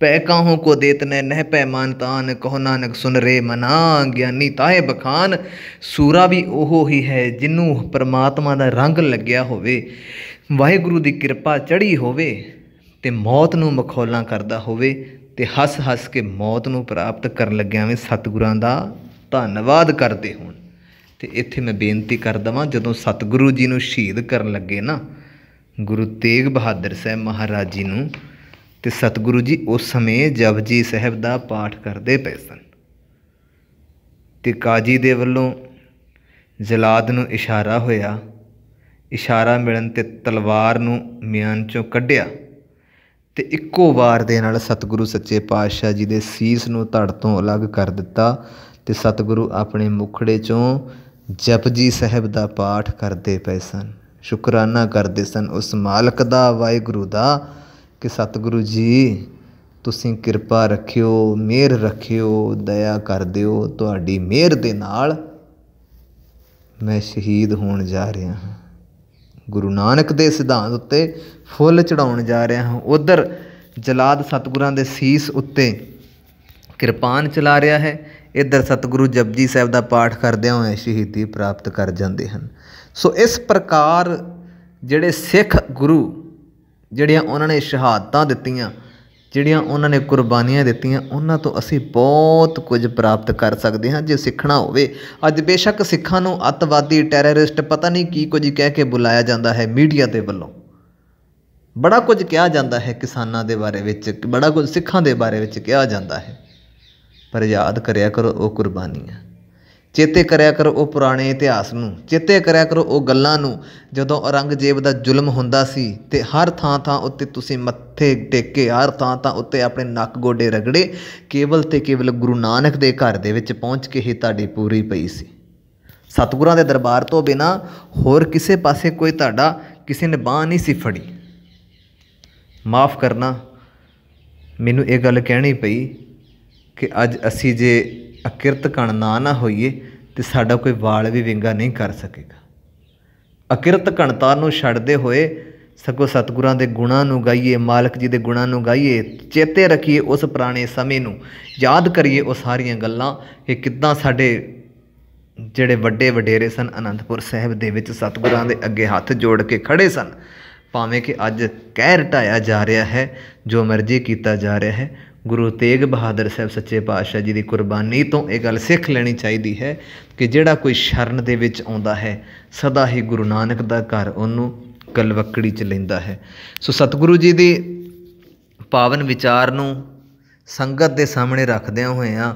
ਭੈ ਕਾਹੂ ਕੋ ਦੇਤ ਨਹਿ ਭੈ ਮਾਨਤ ਆਨ, ਕਹੋ ਨਾਨਕ ਸੁਨ ਰੇ ਮਨਾ ਗਿਆਨੀ ਤਾਹੇ ਬਖਾਨ। ਸੂਰਾ ਵੀ ਉਹ ਹੀ ਹੈ ਜਿਹਨੂੰ ਪਰਮਾਤਮਾ ਦਾ ਰੰਗ ਲੱਗਿਆ ਹੋਵੇ, ਵਾਹਿਗੁਰੂ ਦੀ ਕਿਰਪਾ ਚੜ੍ਹੀ ਹੋਵੇ ਅਤੇ ਮੌਤ ਨੂੰ ਮਖੌਲਾਂ ਕਰਦਾ ਹੋਵੇ ਅਤੇ ਹੱਸ ਹੱਸ ਕੇ ਮੌਤ ਨੂੰ ਪ੍ਰਾਪਤ ਕਰਨ ਲੱਗਿਆ ਵੀ ਸਤਿਗੁਰਾਂ ਦਾ ਧੰਨਵਾਦ ਕਰਦੇ ਹੋਣ। ਅਤੇ ਇੱਥੇ ਮੈਂ ਬੇਨਤੀ ਕਰ ਦੇਵਾਂ, ਜਦੋਂ ਸਤਿਗੁਰੂ ਜੀ ਨੂੰ ਸ਼ਹੀਦ ਕਰਨ ਲੱਗੇ ਨਾ ਗੁਰੂ ਤੇਗ ਬਹਾਦਰ ਸਾਹਿਬ ਮਹਾਰਾਜ ਜੀ ਨੂੰ, ਅਤੇ ਸਤਿਗੁਰੂ ਜੀ ਉਸ ਸਮੇਂ ਜਪਜੀ ਸਾਹਿਬ ਦਾ ਪਾਠ ਕਰਦੇ ਪਏ ਸਨ ਅਤੇ ਕਾਜੀ ਦੇ ਵੱਲੋਂ ਜਲਾਦ ਨੂੰ ਇਸ਼ਾਰਾ ਹੋਇਆ, ਇਸ਼ਾਰਾ ਮਿਲਣ 'ਤੇ ਤਲਵਾਰ ਨੂੰ ਮਿਆਨ 'ਚੋਂ ਕੱਢਿਆ ਅਤੇ ਇੱਕੋ ਵਾਰ ਦੇ ਨਾਲ ਸਤਿਗੁਰੂ ਸੱਚੇ ਪਾਤਸ਼ਾਹ ਜੀ ਦੇ ਸੀਸ ਨੂੰ ਧੜ ਤੋਂ ਅਲੱਗ ਕਰ ਦਿੱਤਾ ਅਤੇ ਸਤਿਗੁਰੂ ਆਪਣੇ ਮੁਖੜੇ 'ਚੋਂ ਜਪਜੀ ਸਾਹਿਬ ਦਾ ਪਾਠ ਕਰਦੇ ਪਏ ਸਨ। ਸ਼ੁਕਰਾਨਾ ਕਰਦੇ ਸਨ ਉਸ ਮਾਲਕ ਦਾ, ਵਾਹਿਗੁਰੂ ਦਾ, ਕਿ ਸਤਿਗੁਰੂ ਜੀ ਤੁਸੀਂ ਕਿਰਪਾ ਰੱਖਿਓ, ਮਿਹਰ ਰੱਖਿਓ, ਦਇਆ ਕਰ ਦਿਓ, ਤੁਹਾਡੀ ਮਿਹਰ ਦੇ ਨਾਲ ਮੈਂ ਸ਼ਹੀਦ ਹੋਣ ਜਾ ਰਿਹਾ ਹਾਂ, ਗੁਰੂ ਨਾਨਕ ਦੇ ਸਿਧਾਂਤ ਉੱਤੇ ਫੁੱਲ ਚੜਾਉਣ ਜਾ ਰਿਹਾ ਹਾਂ। ਉੱਧਰ ਜਲਾਦ ਸਤਿਗੁਰਾਂ ਦੇ ਸੀਸ ਉੱਤੇ ਕਿਰਪਾਨ ਚਲਾ ਰਿਹਾ ਹੈ, ਇੱਧਰ ਸਤਿਗੁਰੂ ਜਪਜੀ ਸਾਹਿਬ ਦਾ ਪਾਠ ਕਰਦਿਆਂ ਹੋਏ ਸ਼ਹੀਦੀ ਪ੍ਰਾਪਤ ਕਰ ਜਾਂਦੇ ਹਨ। ਸੋ ਇਸ ਪ੍ਰਕਾਰ ਜਿਹੜੇ ਸਿੱਖ ਗੁਰੂ, ਜਿਹੜੀਆਂ ਉਹਨਾਂ ਨੇ ਸ਼ਹਾਦਤਾਂ ਦਿੱਤੀਆਂ, ਜਿਹੜੀਆਂ ਉਹਨਾਂ ਨੇ ਕੁਰਬਾਨੀਆਂ ਦਿੱਤੀਆਂ, ਉਹਨਾਂ ਤੋਂ ਅਸੀਂ ਬਹੁਤ ਕੁਝ ਪ੍ਰਾਪਤ ਕਰ ਸਕਦੇ ਹਾਂ ਜੇ ਸਿੱਖਣਾ ਹੋਵੇ। ਅੱਜ ਬੇਸ਼ੱਕ ਸਿੱਖਾਂ ਨੂੰ ਅੱਤਵਾਦੀ, ਟੈਰਰਿਸਟ, ਪਤਾ ਨਹੀਂ ਕੀ ਕੁਝ ਕਹਿ ਕੇ ਬੁਲਾਇਆ ਜਾਂਦਾ ਹੈ ਮੀਡੀਆ ਦੇ ਵੱਲੋਂ, ਬੜਾ ਕੁਝ ਕਿਹਾ ਜਾਂਦਾ ਹੈ ਕਿਸਾਨਾਂ ਦੇ ਬਾਰੇ ਵਿੱਚ, ਬੜਾ ਕੁਝ ਸਿੱਖਾਂ ਦੇ ਬਾਰੇ ਵਿੱਚ ਕਿਹਾ ਜਾਂਦਾ ਹੈ, ਪਰ ਯਾਦ ਕਰਿਆ ਕਰੋ ਉਹ ਕੁਰਬਾਨੀਆਂ। ਚੇਤੇ ਕਰਿਆ ਕਰੋ ਉਹ ਪੁਰਾਣੇ ਇਤਿਹਾਸ ਨੂੰ, ਚੇਤੇ ਕਰਿਆ ਕਰੋ ਉਹ ਗੱਲਾਂ ਨੂੰ ਜਦੋਂ ਔਰੰਗਜ਼ੇਬ ਦਾ ਜ਼ੁਲਮ ਹੁੰਦਾ ਸੀ ਅਤੇ ਹਰ ਥਾਂ ਥਾਂ ਉੱਤੇ ਤੁਸੀਂ ਮੱਥੇ ਟੇਕੇ, ਹਰ ਥਾਂ ਥਾਂ ਉੱਤੇ ਆਪਣੇ ਨੱਕ ਗੋਡੇ ਰਗੜੇ, ਕੇਵਲ ਅਤੇ ਕੇਵਲ ਗੁਰੂ ਨਾਨਕ ਦੇ ਘਰ ਦੇ ਵਿੱਚ ਪਹੁੰਚ ਕੇ ਹੀ ਤੁਹਾਡੀ ਪੂਰੀ ਪਈ ਸੀ। ਸਤਿਗੁਰਾਂ ਦੇ ਦਰਬਾਰ ਤੋਂ ਬਿਨਾਂ ਹੋਰ ਕਿਸੇ ਪਾਸੇ ਕੋਈ ਤੁਹਾਡਾ ਕਿਸੇ ਨੇ ਬਾਂਹ ਨਹੀਂ ਸੀ ਫੜੀ। ਮਾਫ਼ ਕਰਨਾ, ਮੈਨੂੰ ਇਹ ਗੱਲ ਕਹਿਣੀ ਪਈ ਕਿ ਅੱਜ ਅਸੀਂ ਜੇ ਅਕਿਰਤ ਕਣ ਨਾ ਹੋਈਏ ਤਾਂ ਸਾਡਾ ਕੋਈ ਵਾਲ ਵੀ ਵਿੰਗਾ ਨਹੀਂ ਕਰ ਸਕੇਗਾ। ਅਕਿਰਤ ਕਣਤਾ ਨੂੰ ਛੱਡਦੇ ਹੋਏ ਸਗੋਂ ਸਤਿਗੁਰਾਂ ਦੇ ਗੁਣਾਂ ਨੂੰ ਗਾਈਏ, ਮਾਲਕ ਜੀ ਦੇ ਗੁਣਾਂ ਨੂੰ ਗਾਈਏ, ਚੇਤੇ ਰੱਖੀਏ ਉਸ ਪੁਰਾਣੇ ਸਮੇਂ ਨੂੰ, ਯਾਦ ਕਰੀਏ ਉਹ ਸਾਰੀਆਂ ਗੱਲਾਂ ਕਿ ਕਿੱਦਾਂ ਸਾਡੇ ਜਿਹੜੇ ਵੱਡੇ ਵਡੇਰੇ ਸਨ ਅਨੰਦਪੁਰ ਸਾਹਿਬ ਦੇ ਵਿੱਚ ਸਤਿਗੁਰਾਂ ਦੇ ਅੱਗੇ ਹੱਥ ਜੋੜ ਕੇ ਖੜ੍ਹੇ ਸਨ। ਭਾਵੇਂ ਕਿ ਅੱਜ ਕਹਿਰ ਢਾਇਆ ਜਾ ਰਿਹਾ ਹੈ, ਜੋ ਮਰਜ਼ੀ ਕੀਤਾ ਜਾ ਰਿਹਾ ਹੈ, ਗੁਰੂ ਤੇਗ ਬਹਾਦਰ ਸਾਹਿਬ ਸੱਚੇ ਪਾਤਸ਼ਾਹ ਜੀ ਦੀ ਕੁਰਬਾਨੀ ਤੋਂ ਇਹ ਗੱਲ ਸਿੱਖ ਲੈਣੀ ਚਾਹੀਦੀ ਹੈ ਕਿ ਜਿਹੜਾ ਕੋਈ ਸ਼ਰਨ ਦੇ ਵਿੱਚ ਆਉਂਦਾ ਹੈ ਸਦਾ ਹੀ ਗੁਰੂ ਨਾਨਕ ਦਾ ਘਰ ਉਹਨੂੰ ਗਲਵੱਕੜੀ 'ਚ ਲੈਂਦਾ ਹੈ। ਸੋ ਸਤਿਗੁਰੂ ਜੀ ਦੀ ਪਾਵਨ ਵਿਚਾਰ ਨੂੰ ਸੰਗਤ ਦੇ ਸਾਹਮਣੇ ਰੱਖਦਿਆਂ ਹੋਇਆਂ,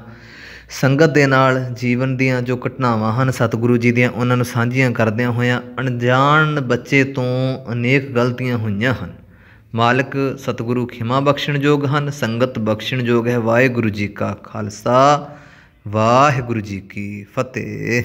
ਸੰਗਤ ਦੇ ਨਾਲ ਜੀਵਨ ਦੀਆਂ ਜੋ ਘਟਨਾਵਾਂ ਹਨ ਸਤਿਗੁਰੂ ਜੀ ਦੀਆਂ ਉਹਨਾਂ ਨੂੰ ਸਾਂਝੀਆਂ ਕਰਦਿਆਂ ਹੋਇਆਂ, ਅਣਜਾਣ ਬੱਚੇ ਤੋਂ ਅਨੇਕ ਗਲਤੀਆਂ ਹੋਈਆਂ ਹਨ। ਮਾਲਕ ਸਤਿਗੁਰੂ ਖਿਮਾ ਬਖਸ਼ਣਯੋਗ ਹਨ, ਸੰਗਤ ਬਖਸ਼ਣਯੋਗ ਹੈ। ਵਾਹਿਗੁਰੂ ਜੀ ਕਾ ਖਾਲਸਾ, ਵਾਹਿਗੁਰੂ ਜੀ ਕੀ ਫਤਿਹ।